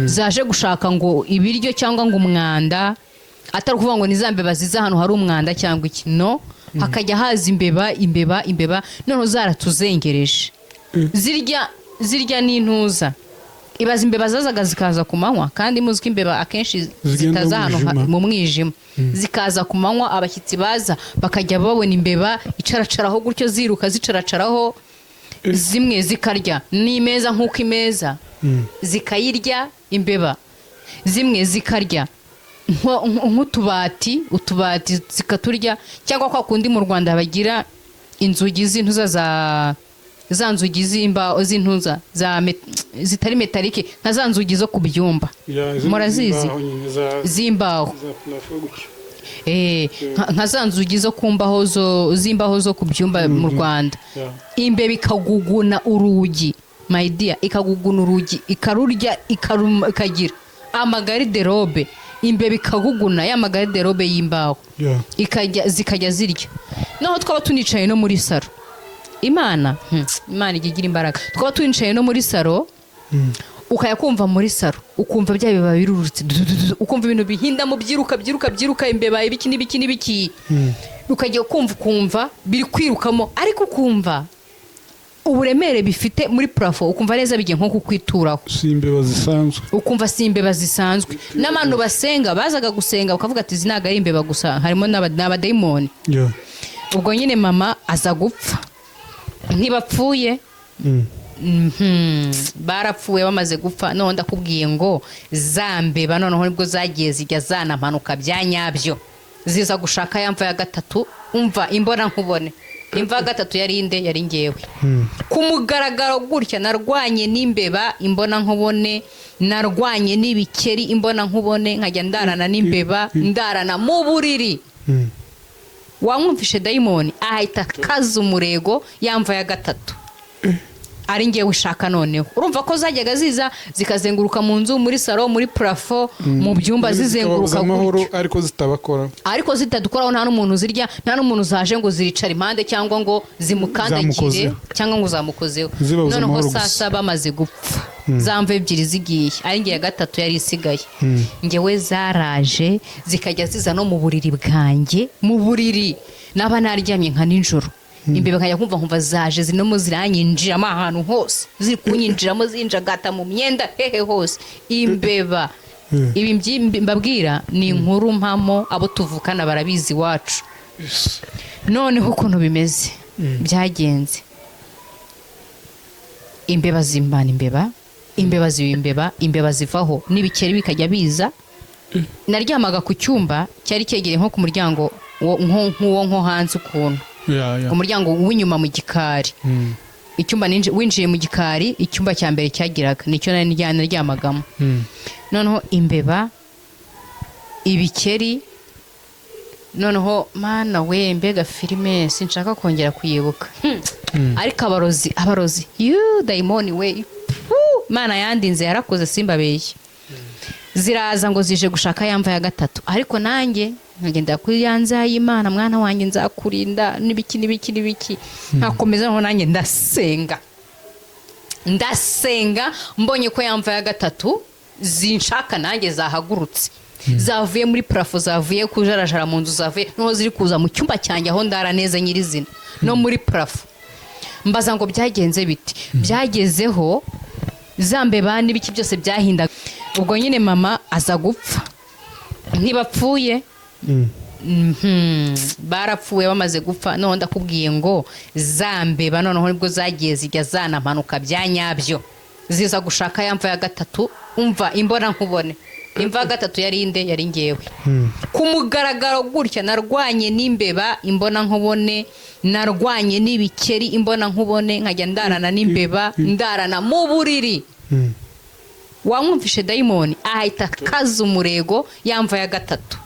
zaje gushaka ngo ibiryo cyangwa ngo umwanda atari kuvuga ngo ni za mbeba ziza ahantu hari umwanda cyangwa iki no hakajya haza imbeba noneho zaratuzengereje zirya n'intuza ibaza imbeba zazaga zikaza ku manywa kandi muzi ko imbeba akenshi zitaza ahantu mu mwijima zikaza ku manywa abashyitsi baza bakajya babona imbeba icaracaraho gutyo ziruka zicaracaraho zimwe zikarya n'imeza nk'uko imeza zikayirya imbeba zimwe zikarya nk'utubati zikaturya cyangwa kwa kundi mu Rwanda bagira inzugi z'intuza za nzugi z'intuza zitari metalike nka za nzugi zo ku byumba murazizi z'imbaho nka za nzugi zo kumbaho z'imbaho zo ku byumba mu Rwanda imbeba ikaguguna urugi my dear ikaguguna urugi ikarurya ikagira amagariderobe imbeba ikaguguna ya magariderobe y'imbaho zikajya zirya naho twaba tunicaye no muri saro Imana igira imbaraga twaba tunicaye no muri saro ukaya kumva muri saro ukumva bya biba birurutse ukumva ibintu bihinda mu byiruka imbeba ibiki n'ibiki ukajya kumva biri kwirukamo ariko ukumva uburemere bifite muri plafo ukumva neza bigiye nko kukwituraho simbeba zisanzwe ukumva simbeba zisanzwe n'abantu basenga bazaga gusenga ukavuga ati zinaga ari imbeba gusa harimo n'abadayimoni ubwo nyine mama aza gupfa ntibapfuye barapfuye bamaze gupfa none ndakubwiye ngo zambeba noneho nibwo zagiye zijya zanampanuka bya nyabyo ziza gushaka yamva ya 3 umva imbona nkubone imva 3 yari inde yari ngewe ku mugaragaro gutya narwanye n'imbeba imbona nkubone narwanye n'ibikeri imbona nkubone nkajya ndarana n'imbeba ndarana mu buriri wamwumvishe dayimoni ahita kaza umurego yamva ya 3 ari ngewe ushaka noneho urumva ko zajyaga ziza zikazenguruka mu nzu muri saro muri plafo mu byumba zizenguruka amahoro ariko zitadukoraho nta n'umuntu zirya nta n'umuntu zaje ngo ziricara impande cyangwa ngo zimukandagire cyangwa ngo zamukozeho noneho sasa bamaze gupfa zamva 2 zigiye ari ngiye 3 yari isigaye ngewe zaraje zikajya ziza no mu buriri bwanjye mu buriri naba naryamye nka ninjoro imbeba nkajya kumva zaje zinomo ziranyinjiramo ahantu hose ziri kunyinjiramo zinjagata mu myenda hehe hose imbeba ibi mbabwira ni inkuru mpamo abo tuvukana barabizi wacu noneho ukuntu bimeze byagenze imbeba zimbana imbeba zivaho n'ibikeri bikajya biza naryamaga ku cyumba cyari cyegereye nko ku muryango nko hanze ukuntu umuryango w'inyuma mu gikari icyumba winjiye mu gikari icyumba cya mbere cyagiraga nicyo naryamagamo noneho imbeba ibikeri noneho mana we mbega filime sinshaka kongera kuyibuka ariko abarozi dayimoni we mana yandinze yarakoze simbabeshye ziraza ngo zije gushaka yamva ya gatatu ariko nanjye nkagenda kuri yanza y'Imana mwana wanjye nzakurinda n'ibiki nkakomeza noneho nanjye ndasenga mbonye ko yamva ya gatatu zinshaka nanjye zahagurutse zavuye muri parafo zavuye kujarajara mu nzu zavuye no ziri kuza mu cyumba cyanjye aho ndara neza nyirizina no muri parafo mbaza ngo byagenze biti byagezeho zambeba n'ibiki byose byahindaga ubwo nyine mama aza gupfa ntibapfuye barapfuye bamaze gupfa none ndakubwiye ngo zambeba noneho nibwo zagiye zijya zanamanuka byanyabyo ziza gushaka yamva ya gatatu umva imbona nkubone imva ya gatatu yari inde yari ngewe ku mugaragaro gutya narwanye n'imbeba imbona nkubone narwanye n'ibikeri imbona nkubone nkajya ndarana n'imbeba ndarana mu buriri wamwumvishe dayimoni ahita kaza umurego yamva ya gatatu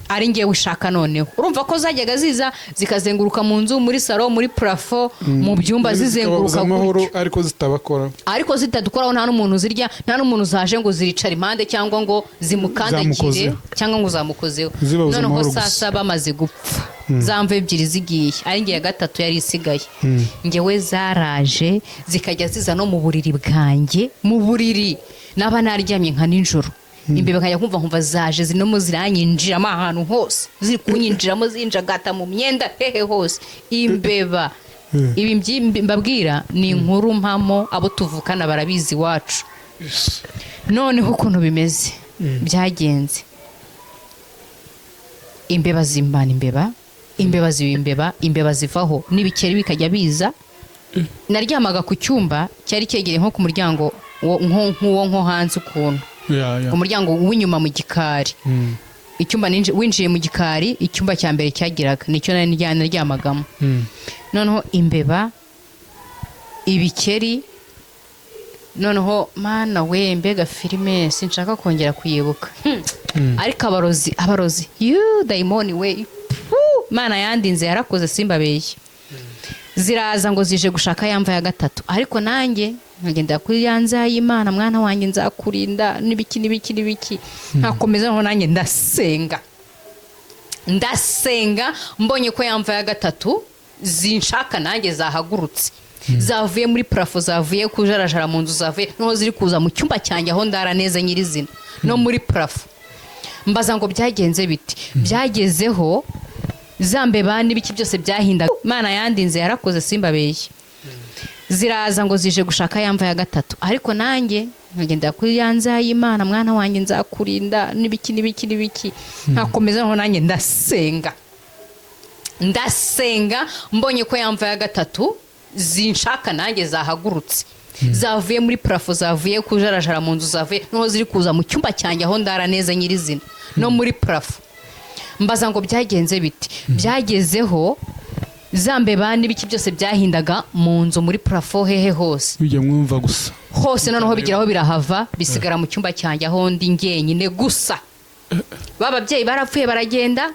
ari ngewe ushaka noneho urumva ko zajyaga ziza zikazenguruka mu nzu muri salo muri plafo mu byumba zizenguruka amahoro ariko zitabakora ariko zitadukoraho nta n'umuntu zirya nta n'umuntu zaje ngo ziricara impande cyangwa ngo zimukandagire cyangwa ngo zamukozeho noneho sasa bamaze gupfa zamva ebyiri zigiye ari ngiye gatatu yari isigaye ngewe zaraje zikajya ziza no mu buriri bwanjye mu buriri naba naryamye nka nijoro imbeba nkajya kumva zaje zinomo ziranyinjiramo ahantu hose ziri kunyinjiramo zinjagata mu myenda hehe hose imbeba ibi mbabwira ni inkuru mpamo abo tuvukana barabizi iwacu noneho ukuntu bimeze byagenze imbeba zimbana imbeba ziba imbeba zivaho n'ibikeri bikajya biza naryamaga ku cyumba cyari cyegereye nko ku muryango nko hanze ukuntu umuryango w'inyuma mu gikari icyumba winjiye mu gikari icyumba cya mbere cyagiraga nicyo naryamagamo noneho imbeba ibikeri noneho mana we mbega filime sinshaka kongera kuyibuka ariko abarozi dayimoni we mana yandinze yarakoze simbabeshye ziraza ngo zije gushaka yamva ya gatatu ariko nanjye nkagenda kuri yanza y'Imana mwana wanjye nzakurinda n'ibiki nkakomeza noneho nanjye ndasenga mbonye ko yamva ya gatatu zinshaka nanjye zahagurutse zavuye muri parafo zavuye kujarajara mu nzu zavuye noneho ziri kuza mu cyumba cyanjye aho ndara neza nyirizina no muri parafo mbaza ngo byagenze biti byagezeho zambeba n'ibiki byose byahindaga mana yandinze yarakoze simbabeshye ziraza ngo zije gushaka yamva ya gatatu ariko nanjye nkagenda kuri yanza y'Imana mwana wanjye nzakurinda n'ibiki nkakomeza noneho nanjye ndasenga mbonye ko yamva ya gatatu zinshaka nanjye zahagurutse zavuye muri parafo zavuye kujarajara mu nzu zavuye noneho ziri kuza mu cyumba cyanjye aho ndara neza nyirizina no muri parafo mbaza ngo byagenze biti byagezeho zambeba n'ibiki byose byahindaga mu nzu muri parafo hehe hose bijya mwumva gusa hose noneho bigeraho birahava bisigara mu cyumba cyanjye aho ndi ngenyine gusa bababyeyi barapfuye baragenda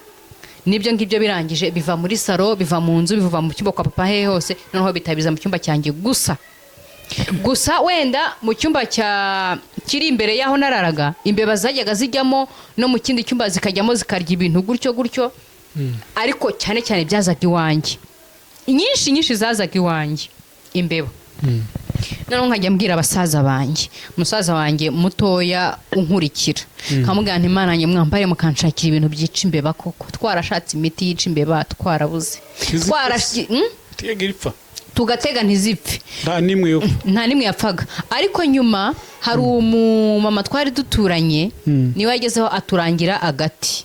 nibyo ngibyo birangije biva muri salo biva mu nzu biva mu cyumba kwa papa hehe hose noneho bitabiza mu cyumba cyanjye gusa wenda mu cyumba kiri imbere y'aho nararaga imbeba zajyaga zijyamo no mu kindi cyumba zikajyamo zikarya ibintu gutyo ariko cyane cyane byazaga iwanjye nyinshi zazaga iwanjye imbeba noneho nkajya mbwira abasaza banjye umusaza wanjye mutoya unkurikira nkamubwira nti Imana yanjye mwambare mukanshakira ibintu byica imbeba koko twarashatse imiti yica imbeba twarabuze tugatega ntizipfe nta nimwe yapfaga ariko nyuma hari umumama twari duturanye niwe yagezeho aturangira agati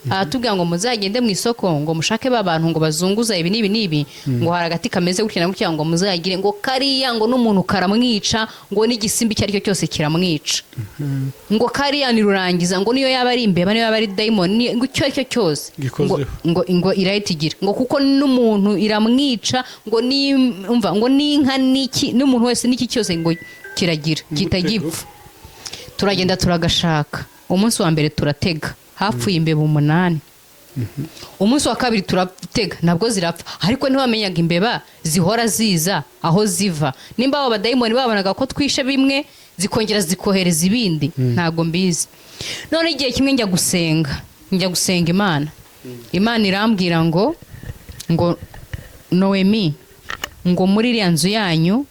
aratubwira ngo muzagende mu isoko ngo mushake babantu ngo bazunguza ibi n'ibi ngo hari agati kameze gutya na gutya ngo muzagire ngo kariya ngo n'umuntu karamwica ngo n'igisimba icyo aricyo cyose kiramwica ngo kariya ni rurangiza ngo niyo yaba ari imbeba niyo yaba ari dayimoni ngo icyo aricyo cyose ngo irahitigira ngo kuko n'umuntu iramwica ngo nimva ngo n'inka n'iki n'umuntu wese n'iki cyose ngo kiragira kitagipfa turagenda turagashaka umunsi wa mbere turatega hapfuye imbeba 8 umunsi wa kabiri turatega nabwo zirapfa ariko ntiwamenyaga imbeba zihora ziza aho ziva nimba abo badayimoni babonaga ko twishe bimwe zikongera zikohereza ibindi ntago mbizi none igihe kimwe njya gusenga imana irambwira ngo Noemi ngo muri iriya nzu yanyu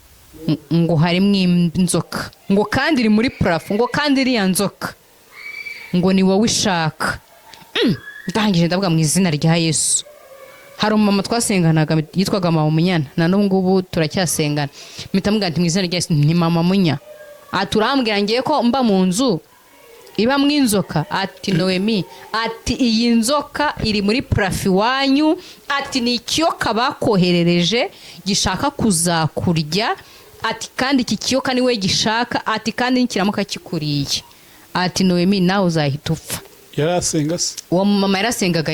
ngo harimo inzoka ngo kandi iri muri parafo ngo kandi iriya nzoka ngo ni wowe ishaka ndangije ndavuga mu izina rya Yesu hari umumama twasenganaga yitwaga mama Munyana na n'ubu ngubu turacyasengana mpita mubwira nti mu izina rya Yesu ni mama Munya aturambwira ngiye ko mba mu nzu iba mwinzoka ati Noemi ati iyi nzoka iri muri parafo iwanyu ati ni ikiyoka bakoherereje gishaka kuzakurya ati kandi iki kiyoka niwe gishaka ati kandi nikiramuka kikuriye ati Noemi nawe uzahita upfa yarasenga se uwo mama yarasengaga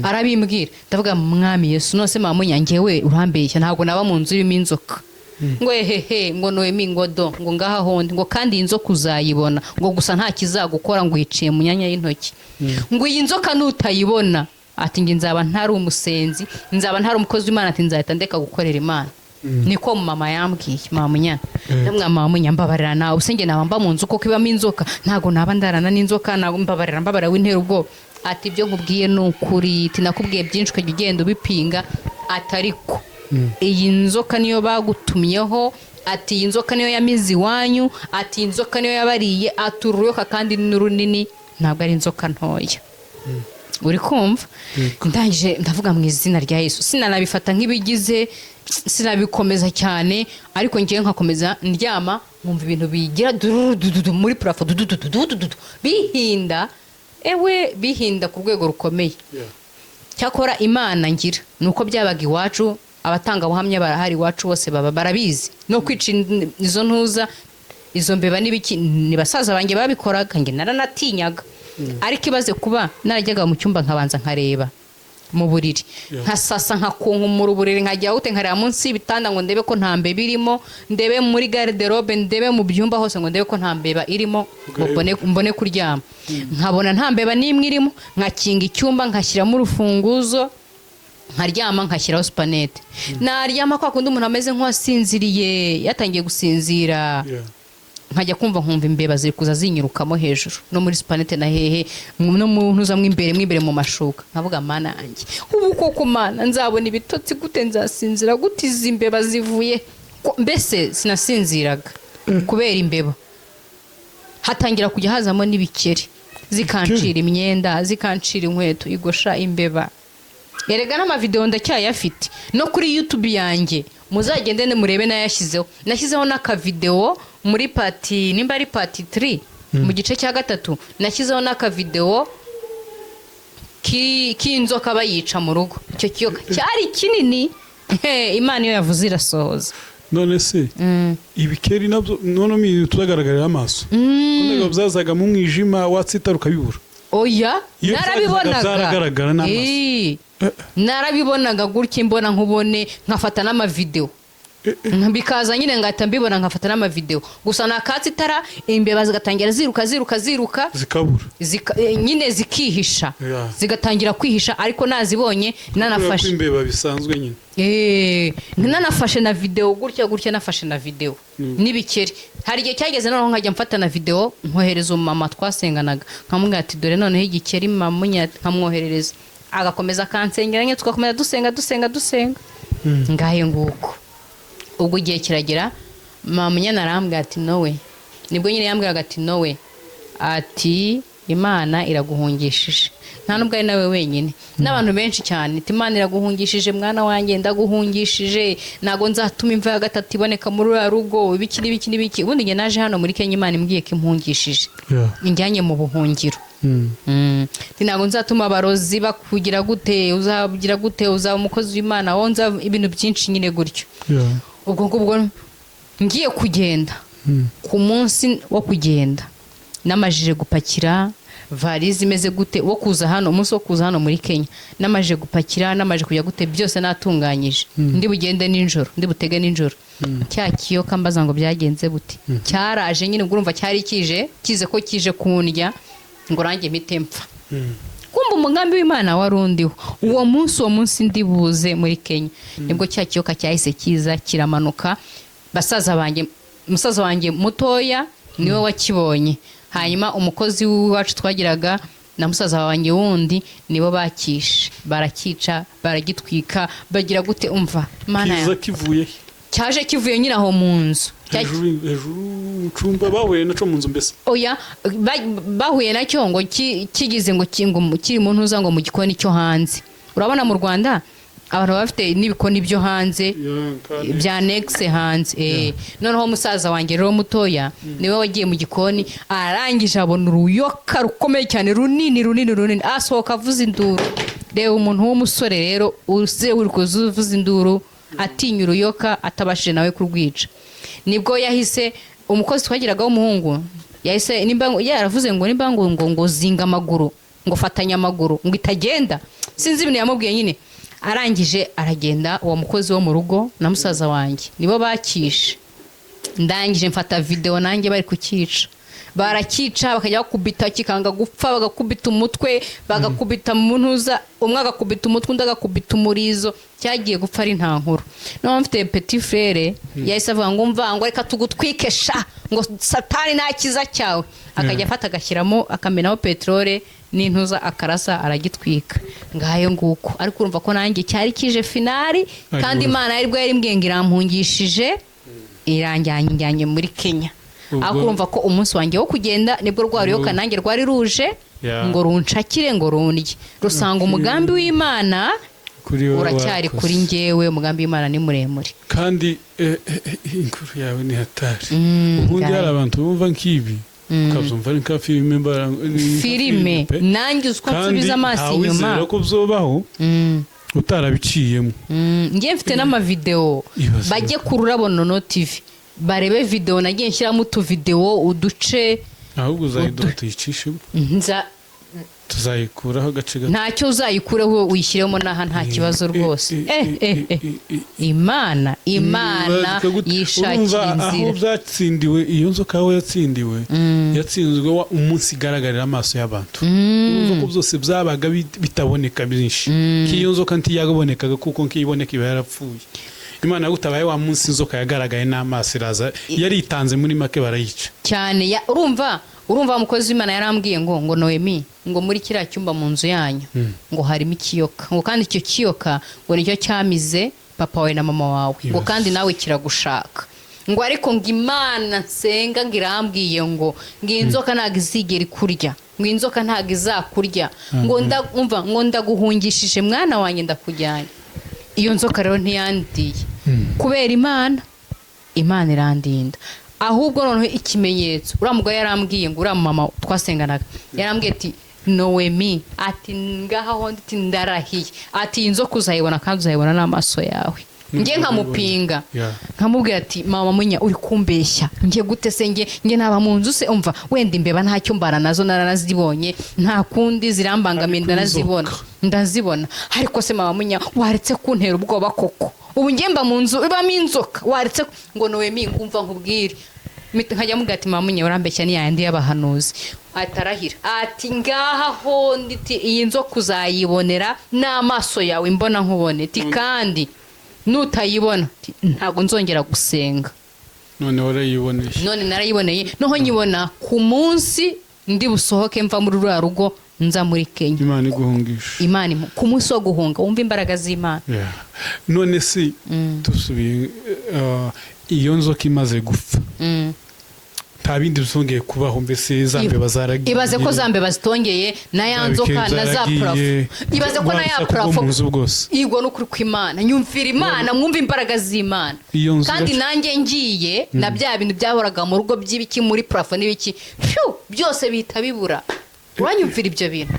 arabimbwira ndavuga mwami Yesu nose mama Munya ngewe urambeshya ntabwo naba mu nzu irimo inzoka ngo hehe ngo Noemi ngo do ngo ngaha hondi ngo kandi iyi nzoka uzayibona ngo gusa nta kizagukora ngo yiciye mu myanya y'intoki ngo iyi nzoka nutayibona ati nge nzaba ntari umusenzi nzaba ntari umukozi w'Imana ati nzahita ndeka gukorera Imana niko mama yambwiye mama Munya ndamwa mama Munya mbabarira nawe usenge naba mba mu nzu koko ibamo inzoka ntago naba ndarana n'inzoka ntabwo mbabarira w'intera ubwo ati ibyo nkubwiye n'ukuri tinakubwiye byinshi ukajya ugenda ubipinga atariko iyi nzoka niyo bagutumyeho ati iyi nzoka niyo yamize iwanyu ati inzoka niyo yabariye aturuyoka kandi n'urunini ntabwo ari inzoka ntoya uri kumva ndangije ndavuga mu izina rya Yesu sinanabifata nk'ibigize sinabikomeza cyane ariko ngiye nkakomeza ndyama nkumva ibintu bigira muri parafo bihinda ku rwego rukomeye cyakora Imana ngira nuko byabaga iwacu abatanga buhamya barahari iwacu bose baba barabizi no kwica izo ntuza izo mbeba n'ibiki ni basaza banjye babikoraga nge naranatinyaga ariko ibaze kuba narajyaga mu cyumba nkabanza nkareba mu buriri nkasasa nkakunkumura uburiri nkajya ute nkareba munsi y'ibitanda ngo ndebe ko nta mbeba irimo ndebe muri garderobe ndebe mu byumba hose ngo ndebe ko nta mbeba irimo mbone kuryama nkabona nta mbeba n'imwe irimo nkakinga icyumba nkashyiramo urufunguzo nkaryama nkashyiraho supanete naryama kwa kundi umuntu ameze nk'uwasinziriye yatangiye gusinzira nkajya kumva nkumva imbeba ziri kuza zinyirukamo hejuru no muri supanete na hehe no mu ntuza mw'imbere mu mashuka nkavuga mana yanjye ubu koko mana nzabona ibitotsi gute nzasinzira gute izi mbeba zivuye mbese sinasinziraga kubera imbeba hatangira kujya hazamo n'ibikeri zikancira imyenda zikancira inkweto igosha imbeba erega n'amavideo ndacyayafite no kuri YouTube yanjye muzagende murebe nayashyizeho nashyizeho n'akavideo muri party nimba ari party 3 mu gice cya gatatu nashyizeho n'akavideo k'inzoka bayica mu rugo icyo kiyoka cyari kinini Imana iyo yavuze irasohoza none se ibikeri nabyo none tuzagaragarira amaso none byazaga mu mwijima watsita rukabibura oya narabibonaga narabibonaga gutya mbona nkubone nkafata n'amavideo bikaza nyine ngahita mbibona nkafata n'amavideo gusa nakatsi itara imbeba zigatangira ziruka zikabura nyine zikihisha zigatangira kwihisha ariko nazibonye nanafashe imbeba bisanzwe nyine nanafashe na video gutya nafashe na video n'ibikeri hari igihe cyageze noneho nkajya mfata na video nkohereza umama twasenganaga nkamubwira ati dore noneho igikeri mama Munya nkamwoherereza agakomeza kansengera nyine tugakomeza dusenga ngahe nguko ubwo igihe kiragera mama Munya narambwira ati nowe nibwo nyine yambwiraga ati nowe ati Imana iraguhungishije nta nubwo ari nawe wenyine n'abantu benshi cyane ati Imana iraguhungishije mwana wanjye ndaguhungishije nago nzatuma imva ya gatatu iboneka muri uru rugo ibiki ubundi nge naje hano muri Kenya Imana imbwiye ko impungishije injyanye mu buhungiro nago nzatuma abarozi bakugira gute uzagira gute uzaba umukozi w'Imana wonza ibintu byinshi nyine gutyo ubwo ngiye kugenda ku munsi wo kugenda namajije gupakira varize imeze gute wo kuza hano umunsi wo kuza hano muri Kenya namajije gupakira namaje kujya gute byose natunganyije ndi bugende ninjoro ndi butege ninjoro cya kiyoka mbaza ngo byagenze bute cyaraje nyine urumva cyari kize ko kije kundya ngo range mpite mpfa kumba umugambi w'Imana warundiho uwo munsi ndibuze muri Kenya nibwo cya kiyoka cyahise kiza kiramanuka musaza wanjye mutoya niwe wakibonye hanyuma umukozi wacu twagiraga na musaza wanjye wundi nibo bakishe barakica baragitwika bagira gute umva mana kiza kivuye cyaje kivuye nyine aho mu nzu hejuru cumba bahuye naco mu nzu mbese oya bahuye nacyo ngo kigize ngo kiri mu ntuza ngo mu gikoni cyo hanze urabona mu Rwanda abantu bafite n'ibikoni byo hanze bya nexe hanze noneho musaza wanjye rero mutoya niwe wagiye mu gikoni arangije abona uruyoka rukomeye cyane runini asohoka avuza induru reba umuntu w'umusore rero uze uri kuvuza induru atinya uruyoka atabashije nawe kurwica nibwo yahise umukozi twagiraga w'umuhungu yahise yaravuze ngo nimba ngo zinga amaguru ngo fatanya amaguru ngo itagenda sinzi ibintu yamubwiye nyine arangije aragenda uwo mukozi wo mu rugo na musaza wanjye nibo bakishe ndangije mfata video nanjye bari kukica barakica bakajya bakubita kikanga gupfa bagakubita umutwe bagakubita mu ntuza umwe agakubita umutwe undi agakubita umurizo cyagiye gupfa ari nta nkuru no mfite petit frère yahise avuga ngo mva ngo reka tugutwikesha ngo satani nta kiza cyawe akajya afata agashyiramo akamenaho petrole n'intuza akarasa aragitwika ngayo nguko ariko urumva ko nanjye cyari kije finali kandi Imana yari bwo yari mbwenga irampungishije iranjyanye muri Kenya akurumva ko umunsi wanjye wo kugenda nibwo rwaruyoka nanjye rwari ruje ngo runshakire ngo rundye rusanga umugambi w'Imana uracyari kuri njyewe umugambi w'Imana ni muremure kandi inkuru yawe ni hatari ubundi hari abantu bumva nk'ibi ukazumva ari nka filime nanjye uziko nsubiza amaso inyuma kandi ko byobaho utarabiciyemo ngiye mfite n'amavideo bajye ku Rurabo TV barebe video nagiye nshyiramo utuvideo uduce ahubwo uzayidota tuyicishemo tuzayikuraho agace gato ntacyo uzayikureho uyishyiremo naha nta kibazo rwose Imana yishakira inzira aho byatsindiwe iyo nzoka aho yatsindiwe yatsinzwe umunsi igaragarira amaso y'abantu urumva ko byose byabaga bitaboneka byinshi kiyo nzoka ntiyabonekaga kuko nkiboneka iba yarapfuye Imana gutabaye wa munsi inzoka yagaragaye n'amaso iraza yaritanze muri make barayica cyane urumva umukozi w'Imana yarambwiye ngo Noemi ngo muri kiriya cyumba mu nzu yanyu ngo harimo ikiyoka ngo kandi icyo kiyoka ngo nicyo cyamize papa wawe na mama wawe ngo kandi nawe kiragushaka ngo ariko ngo Imana nsenga ngo irambwiye ngo inzoka ntago izigera ikurya ngo inzoka ntago izakurya ngo ndaguhungishije mwana wanjye ndakujyanye iyo nzoka rero ntiyandiye kubera Imana irandinda ahubwo noneho ikimenyetso uriya mugabo yarambwiye ngo uriya mama twasenganaga yarambwiye ati Noemi ati ngaha ho nditi ndarahiye ati inzoka uzayibona kandi uzayibona n'amaso yawe ngiye nkamupinga nkamubwira ati mama munya uri kumbeshya ngiye gute se ngiye naba mu nzu se umva wenda imbeba ntacyo mbana nazo narazibonye nta kundi zirambangamiye ndazibona ariko se mama munya waretse kuntera ubwoba koko ubu ngiye mba mu nzu ibamo inzoka waretse ngo Noemi ngumva nkubwire nkajya mubwira ati mama munya urambeshya ni yandi y'abahanuzi atarahira ati ngaha ho nditi iyi nzoka uzayibonera n'amaso yawe mbona nkubone ti kandi nutayibona ntago nzongera gusenga none warayiboneye none narayiboneye noho nyibona ku munsi ndi busohoke mva muri rwa rugo nza muri Kenya Imana iguhungisha Imana ku munsi wo guhunga wumva imbaraga z'Imana none si tusubiye iyo nzoka imaze gupfa nta bindi bizongeye kubaho mbese zambe bazaragiye ibaze ko zambe bazitongeye na ya nzoka na za prafo ibaze ko na ya prafo igwa no kuri kw'Imana nyumvira Imana mwumva imbaraga z'Imana kandi nanjye ngiye na bya bintu byahoraga mu rugo by'ibiki muri prafo n'ibiki byose bihita bibura uranyumvira ibyo bintu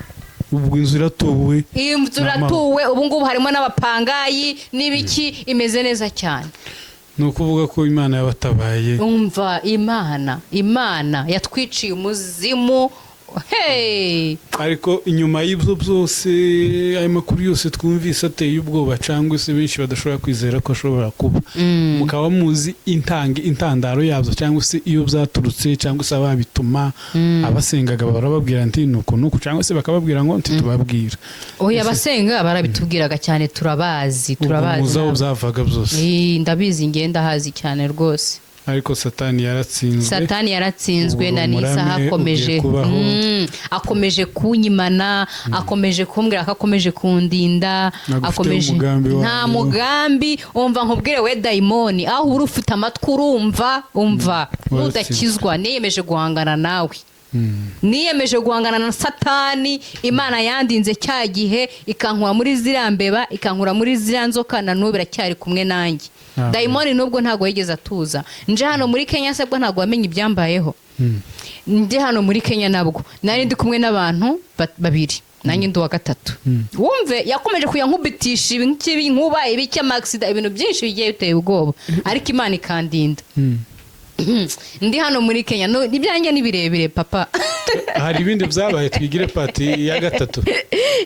ubwo inzu iratuwe ubu ngubu harimo n'abapangayi n'ibiki imeze neza cyane ni ukuvuga ko Imana yabatabaye umva Imana yatwiciye umuzimu hey ariko inyuma y'ibyo byose ayo makuru yose twumvise ateye ubwoba cyangwa se benshi badashobora kwizera ko ashobora kuba mukaba muzi intandaro yabyo cyangwa se iyo byaturutse cyangwa se ababituma abasengaga barababwira nti nuko cyangwa se bakababwira ngo nti tubabwira oya abasenga barabitubwiraga cyane turabazi muzaho byavaga byose ndabizi ngenda hazi cyane rwose ariko satani yaratsinzwe na n'isaha akomeje kunyimana akomeje kumbwira ko akomeje kundinda akomeje nta mugambi umva nkubwire we dayimoni aho uri ufite amatwi urumva udakizwa niyemeje guhangana nawe niyemeje guhangana na satani imana yandinze cya gihe ikankura muri ziriya mbeba ikankura muri ziriya nzoka na n'ubu biracyari kumwe nanjye dayimoni nubwo ntabwo yigeze atuza nje hano muri Kenya se bwo ntabwo wamenye ibyambayeho ndi hano muri Kenya nabwo nari ndi kumwe n'abantu babiri nanjye ndi wa gatatu wumve yakomeje kuyankubitisha inkuba ibicy'amaxida ibintu byinshi bigiye biteye ubwoba ariko imana ikandinda ndi hano muri Kenya ibyanjye ni birebire papa hari ibindi byabaye twigire pati ya gatatu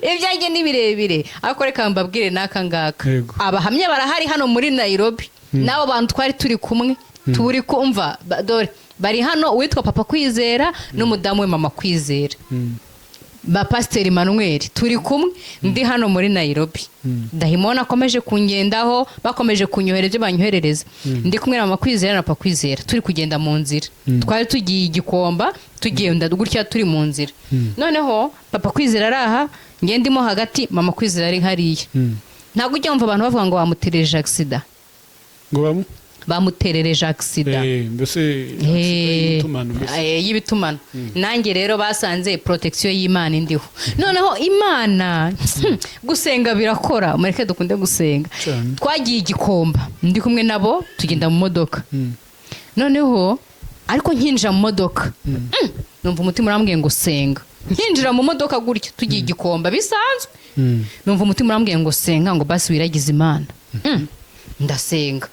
ibyanjye ni birebire ariko reka mbabwire n'aka ngaka abahamya barahari hano muri Nairobi n'abo bantu twari turi kumwe turi kumva dore bari hano uwitwa papa Kwizera n'umudamu we mama Kwizera ba Pasiteri Manuel turi kumwe ndi hano muri Nairobi dahimona akomeje kungendaho bakomeje kunyohereza ibyo banyoherereza ndi kumwe na mama Kwizera na papa Kwizera turi kugenda mu nzira twari tugiye Igikomba tugenda gutya turi mu nzira noneho papa Kwizera araha ngendimo hagati mama Kwizera ari hariya ntabwo ujya wumva abantu bavuga ngo bamutereje accident ngo bamuterereje accident mbese y'ibitumano nanjye rero basanze protection y'Imana indiho noneho Imana gusenga birakora mureke dukunde gusenga twagiye Igikomba ndi kumwe nabo tugenda mu modoka noneho ariko nkinjira mu modoka numva umutima urambwiye ngo senga nkinjira mu modoka gutya tugiye Igikomba bisanzwe numva umutima urambwiye ngo senga ngo basi wiragize Imana ndasenga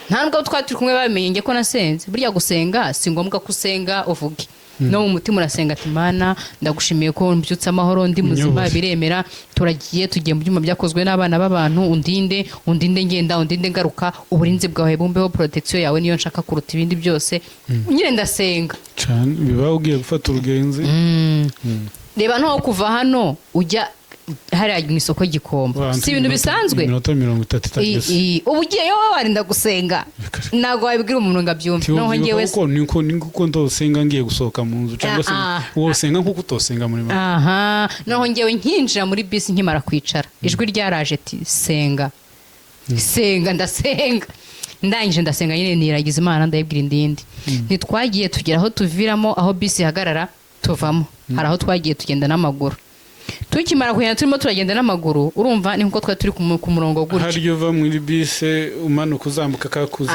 nta nubwo twari turi kumwe babimenye nge ko nasenze burya gusenga si ngombwa ko usenga uvuge no mu mutima urasenga ati Mana ndagushimiye ko mbyutse amahoro ndi muzima biremera tugiye mu byuma byakozwe n'abana b'abantu undinde ngenda undinde ngaruka uburinzi bwawe bumbeho protection yawe niyo nshaka kuruta ibindi byose nyine ndasenga cyane biba ugiye gufata urugenzi reba nto kuva hano ujya hariya mu isoko Gikomba si ibintu bisanzwe iminota 30 ubu ugiye yo warinda gusenga ntabwo wabibwira umuntu ngo abyumve noneho ngewe niko ndosenga ngiye gusohoka mu nzu cyangwa se wosenga nkuko utosenga muri aha noneho ngewe nkinjira muri bisi nkimara kwicara ijwi ryaraje ati senga ndasenga ndangije ndasenga nyine niragiza Imana ndayibwira indindi ntitwagiye tugera aho tuviramo aho bisi ihagarara tuvamo hari aho twagiye tugenda n'amaguru tukimara kugenda turimo turagenda n'amaguru urumva ni nkuko twari turi ku murongo gutya haryo uva muri bisi umanuka uzambuka kakuzi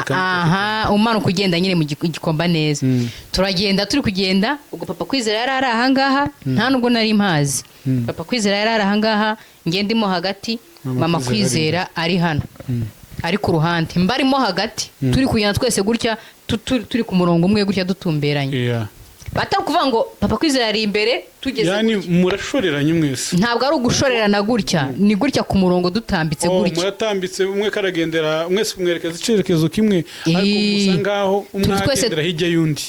umanuka ugenda nyine mu Gikomba neza turagenda turi kugenda ubwo papa Kwizera yari ari ahangaha nta nubwo nari mpazi papa Kwizera yari ari ahangaha ngendimo hagati mama Kwizera ari hano ari ku ruhande mbarimo hagati turi kugenda twese gutya turi ku murongo umwe gutya dutumberanye batari kuvuga ngo papa Kwizera ari imbere tugeze yani murashoreranye mwese ntabwo ari ugushorerana gutya ni gutya ku murongo dutambitse gutya muratambitse umwe karagendera mwese kumwerekeza icyerekezo kimwe ariko musa ngaho umwe agendera hirya y'undi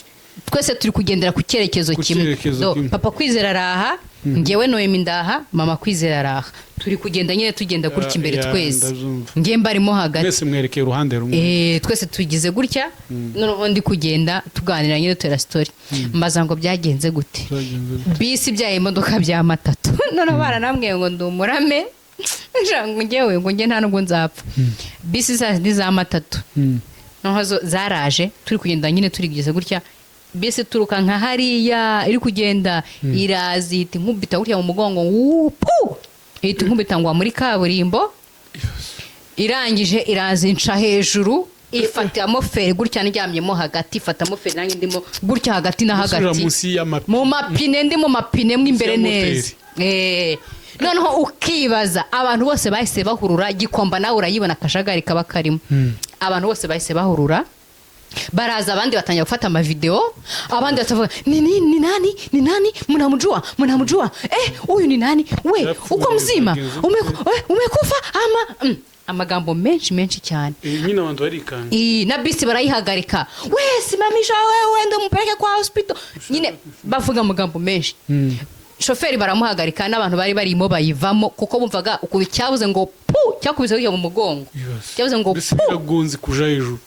twese turi kugendera ku cyerekezo kimwe papa Kwizera araha ngewe Noemi ndaha mama Kwizera araha turi kugenda nyine tugenda gutya imbere twese ngiye mbarimo hagati mwese mwerekeye uruhande rumwe twese tugize gutya noneho ndi kugenda tuganira nyine tera story mbaza ngo byagenze gute bisi byaye imodoka bya matatu noneho baranambwiye ngo ndumurame ngo ngewe ngo nge nta nubwo nzapfa bisi za matatu noneho zaraje turi kugenda nyine turigeze gutya bisi turuka nka hariya iri kugenda irazita inkubita gutya mu mugongo wupu ihita inkubita ngo muri kaburimbo irangije irazinca hejuru ifatamo feri gutya ndyamyemo hagati ifatamo feri nanjye ndimo gutya hagati na hagati mu mapine ndi mu mapine mo imbere neza noneho ukibaza abantu bose bahise bahurura Gikomba nawe urayibona akajagari kaba karimo abantu bose bahise bahurura baraza abandi batangira gufata amavideo, abandi batavuga ni nani mnamjua huyu ni nani we uko mzima umekufa ama amagambo menshi cyane nyine abantu barikanga na bisi barayihagarika we simamisha wewe ndo mupeleke kwa hospital nyine bavuga amagambo menshi. Shoferi baramuhagarika n'abantu bari barimo bayivamo kuko bumvaga uko cyabuze ngo pu cyakubise mu mugongo, cyabuze ngo pu kuja hejuru.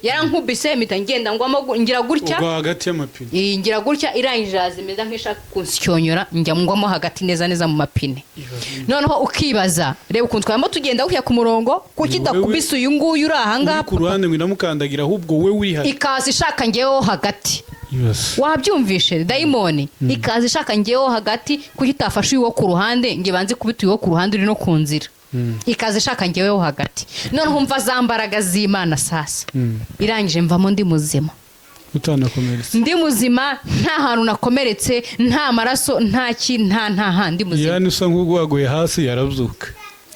Yarankubise mpita ngenda ngwamo ngira gutya ubwo hagati y'amapine, ngira gutya irangiraza imeza nk'ishaka kunsyonyora, njya ngwamo hagati neza mu mapine. Noneho ukibaza reba ukuntu twamo tugenda guhya ku murongo kuki dakubise uyu nguyu uri ahanga ku ruhande mwinamukandagira ahubwo we uri hagati, ikaza ishaka ngeho hagati. Wabyumvishe dayimoni ikaza ishaka ngeho hagati kuki tafashe uwo ku ruhande nge banze kubita uwo ku ruhande uri no ku nzira. Ikaza ishaka ngeweho hagati. Noneho mva zambaraga z'Imana sasa. Irangije mvamo ndi muzima. Utanakomeretse. Ndi muzima nta hantu nakomeretse, nta maraso, nta handi muzima. Yani usa nk'ugwaguye hasi yarabyuka.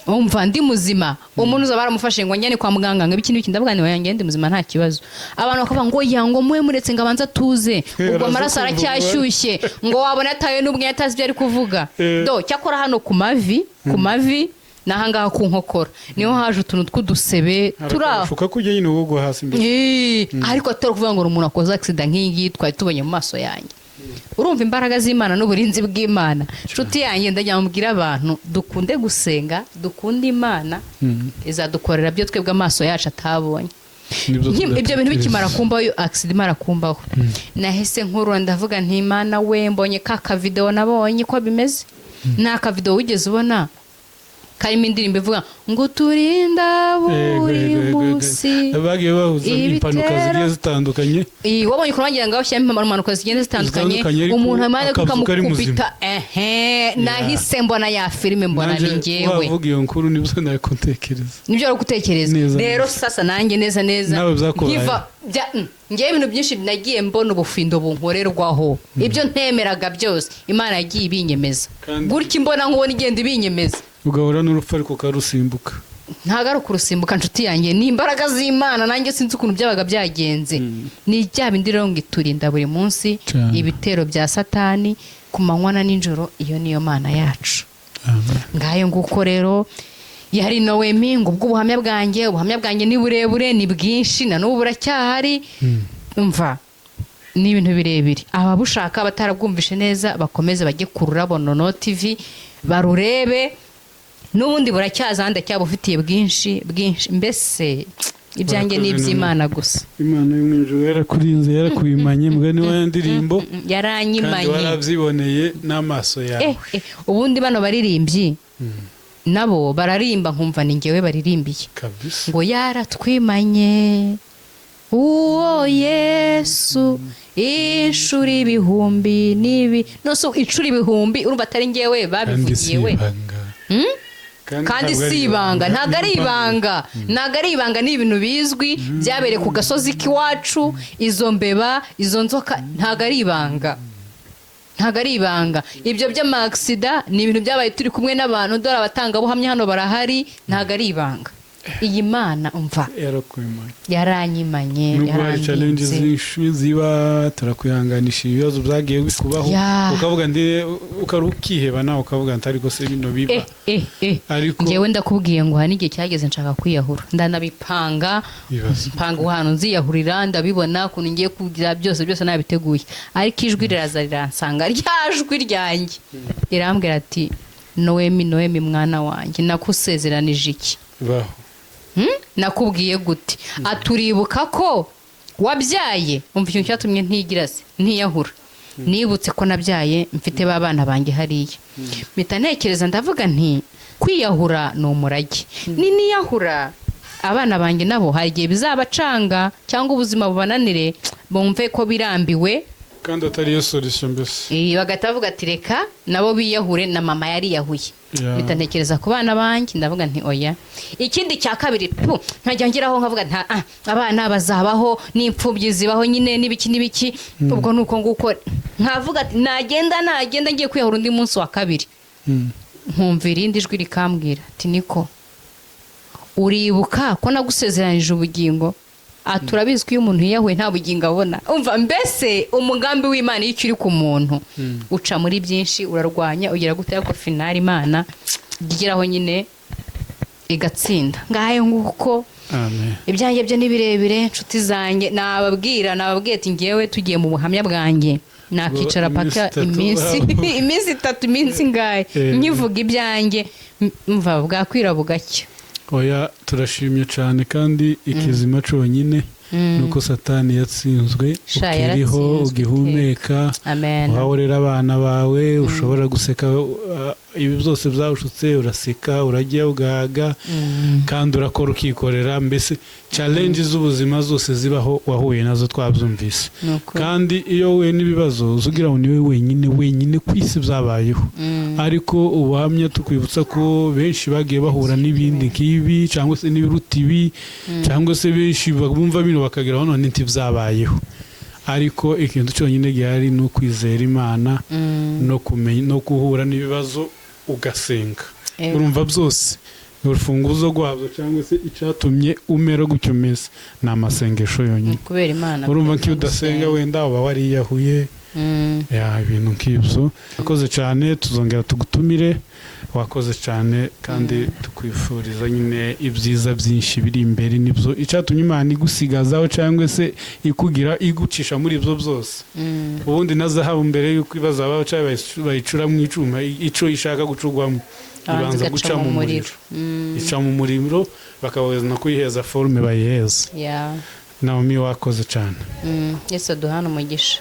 Umva ndi muzima. Umuntu uza baramufashe ngo njyane kwa muganga ngo ibiki ndavuga ni yanjye ndi muzima nta kibazo. Abantu bakavuga ngo yango muwe muretse ngo abanza tuze. Ubwo amaraso aracyashyushye ngo wabona ataye n'ubwo yatazi ibyo ari kuvuga. Do cyakora hano ku mavi nahangaha ku nkokora niho haje utuntu tw'udusebe turafuka kujya nyine ubwo hasi mbere ariko atari kuvuga ngo umuntu akoze accident nk'iyi twari tubonye mu maso yanjye. Urumva imbaraga z'Imana n'uburinzi bw'Imana. Nshuti yanjye ndajya mubwira abantu dukunde gusenga, dukunde Imana izadukorera byo twebwe amaso yacu atabonye. Ibyo bintu bikimara kumbaho accident marakumbaho nahise nkuru ndavuga nti Imana we mbonye ka video nabonye ko bimeze naka video wigeze ubona karimo indirimbo ivuga ngo turinda buri munsi bagiye bahuza impanuka zigiye zitandukanye. Wabonye ko bagira ngo bashyira impanuka zigiye zitandukanye umuntu amaze kukamukubita nahise mbona ya filime mbona ni ngewe wavuga iyo nkuru nibyo nayo kuntekereza nibyo ari gutekereza rero sasa nanjye neza nkiva ngewe ibintu byinshi nagiye mbona ubufindo bunkorerwaho ibyo ntemeraga byose Imana yagiye ibinyemeza gutya mbona nkubona igenda ibinyemeza ugahora n'urupfu ariko karusimbuka. Ntagaruka urusimbuka nshuti yanjye ni imbaraga z'Imana nanjye sinzi ukuntu byabaga byagenze. Ni bya bindi rero ngo iturinda buri munsi ibitero bya Satani ku manywa na nijoro, iyo niyo Mana yacu. Ngayo nguko rero yari Noemi ngo ubuhamya bwanjye ni burebure ni bwinshi na n'ubu buracyahari. Umva ni ibintu birebire ababushaka batarabwumvishe neza bakomeze bajye ku Rurabo Nono TV barurebe n'ubundi buracyazanda cyabufitiye bwinshi mbese ibyanjye ni iby'Imana gusa. Imana y'umwijuru yarakurinze yarakubimanye mugani wa ndirimbo yaranyimanye kandi warabyiboneye n'amaso yawe. Ubundi bano baririmbyi nabo bararimba nkumva ni ngewe baririmbiye ngo yaratwimanye uwo Yesu inshuro ibihumbi nibi noso inshuro ibihumbi urumva atari ngewe babivugiye we kandi si ibanga ntago ari ibanga ni ibintu bizwi byabereye ku gasozi k'iwacu. Izo mbeba izo nzoka ntago ari ibanga ibyo by'amaksida ni ibintu byabaye turi kumwe n'abantu dore abatanga buhamya hano barahari ntago ari ibanga. Iyi Mana umva yaranyimanye challenges ziba turakuyanganisha ibibazo byagiye bikubaho ukavuga ukarukiheba nawe ukavuga ntari ko se bino biba ariko ngewe ndakubwiye ngo hari igihe cyageze nshaka kwiyahura ndanabipanga ahantu nziyahurira ndabibona ukuntu ngiye kugira byose nabiteguye ariko ijwi riransanga ryajwi ryanjye irambwira ati Noemi mwana wanjye nakusezeranije iki nakubwiye gute aturibuka ko wabyaye umva ikintu cyatumye ntiyahura nibutse ko nabyaye mfite babana banjye hariya mpita ntekereza ndavuga nti kwiyahura ni umurage niyahura abana banjye nabo hari igihe bizabacanga cyangwa ubuzima bubananire bumve ko birambiwe kandi atari yo solution mbese bagatavuga ati reka nabo biyahure na mama yari yahuye bitantekereza ku bana banjye ndavuga nti oya. Ikindi cya kabiri nkajya ngiraho nkavuga nta abana bazabaho n'imfubyi zibaho nyine n'ibiki ubwo nuko nguko nkavuga ati nagenda ngiye kwiyahura undi munsi wa kabiri nkumva irindi jwi rikambwira ati niko uribuka ko nagusezeranije ubugingo turabizi ko iyo umuntu yiyahuye nta bugingo abona umva mbese umugambi w'Imana iyo ukiri ku muntu uca muri byinshi urarwanya ugera gute ariko finali Imana igeraho nyine igatsinda ngayo nguko amen ibyanjye byo ni birebire inshuti zanjye nababwiye ati ngewe tugiye mu buhamya bwanjye nakicara paka iminsi 3 iminsi ngaye nyivuga ibyanjye mva bwakwira bugacya oya turashimye cyane kandi ikizima cyonyine nuko satani yatsinzwe ukiriho ugihumeka uhahorera abana bawe ushobora guseka ibi byose byawushutse uraseka urajya ugahaga kandi urakora ukikorera mbese challenge z'ubuzima zose zibaho wahuye nazo twabyumvise kandi iyo we n'ibibazo uzugira ngo niwe wenyine ku isi byabayeho ariko ubuhamya tukwibutsa ko benshi bagiye bahura n'ibindi nk'ibi cyangwa se n'ibiruta ibi cyangwa se benshi bumva bino bakagira hano ntibyabayeho ariko ikintu cyonyine gihari no kwizera Imana no kumenya no guhura n'ibibazo ugasenga urumva byose urufunguzo rwabyo cyangwa se icyatumye umera gutyo umeze ni amasengesho yonyine kubera Imana urumva ko udasenga wenda uba wariyahuye ibintu nk'ibyo wakoze cyane tuzongera tugutumire wakoze cyane kandi tukwifuriza nyine ibyiza byinshi biri imbere nibyo icyatumye Imana igusigazaho cyangwa se ikugira igucisha muri ibyo byose ubundi na zahabu mbere y'uko ibibazo babaho cyangwa bayicura mu icuma ico ishaka gucugwamo ibanza guca mu muriro ica mu muriro bakabona no kuyiheza forme bayiheza yeah Naomi wakoze cyane Yesu duhana umugisha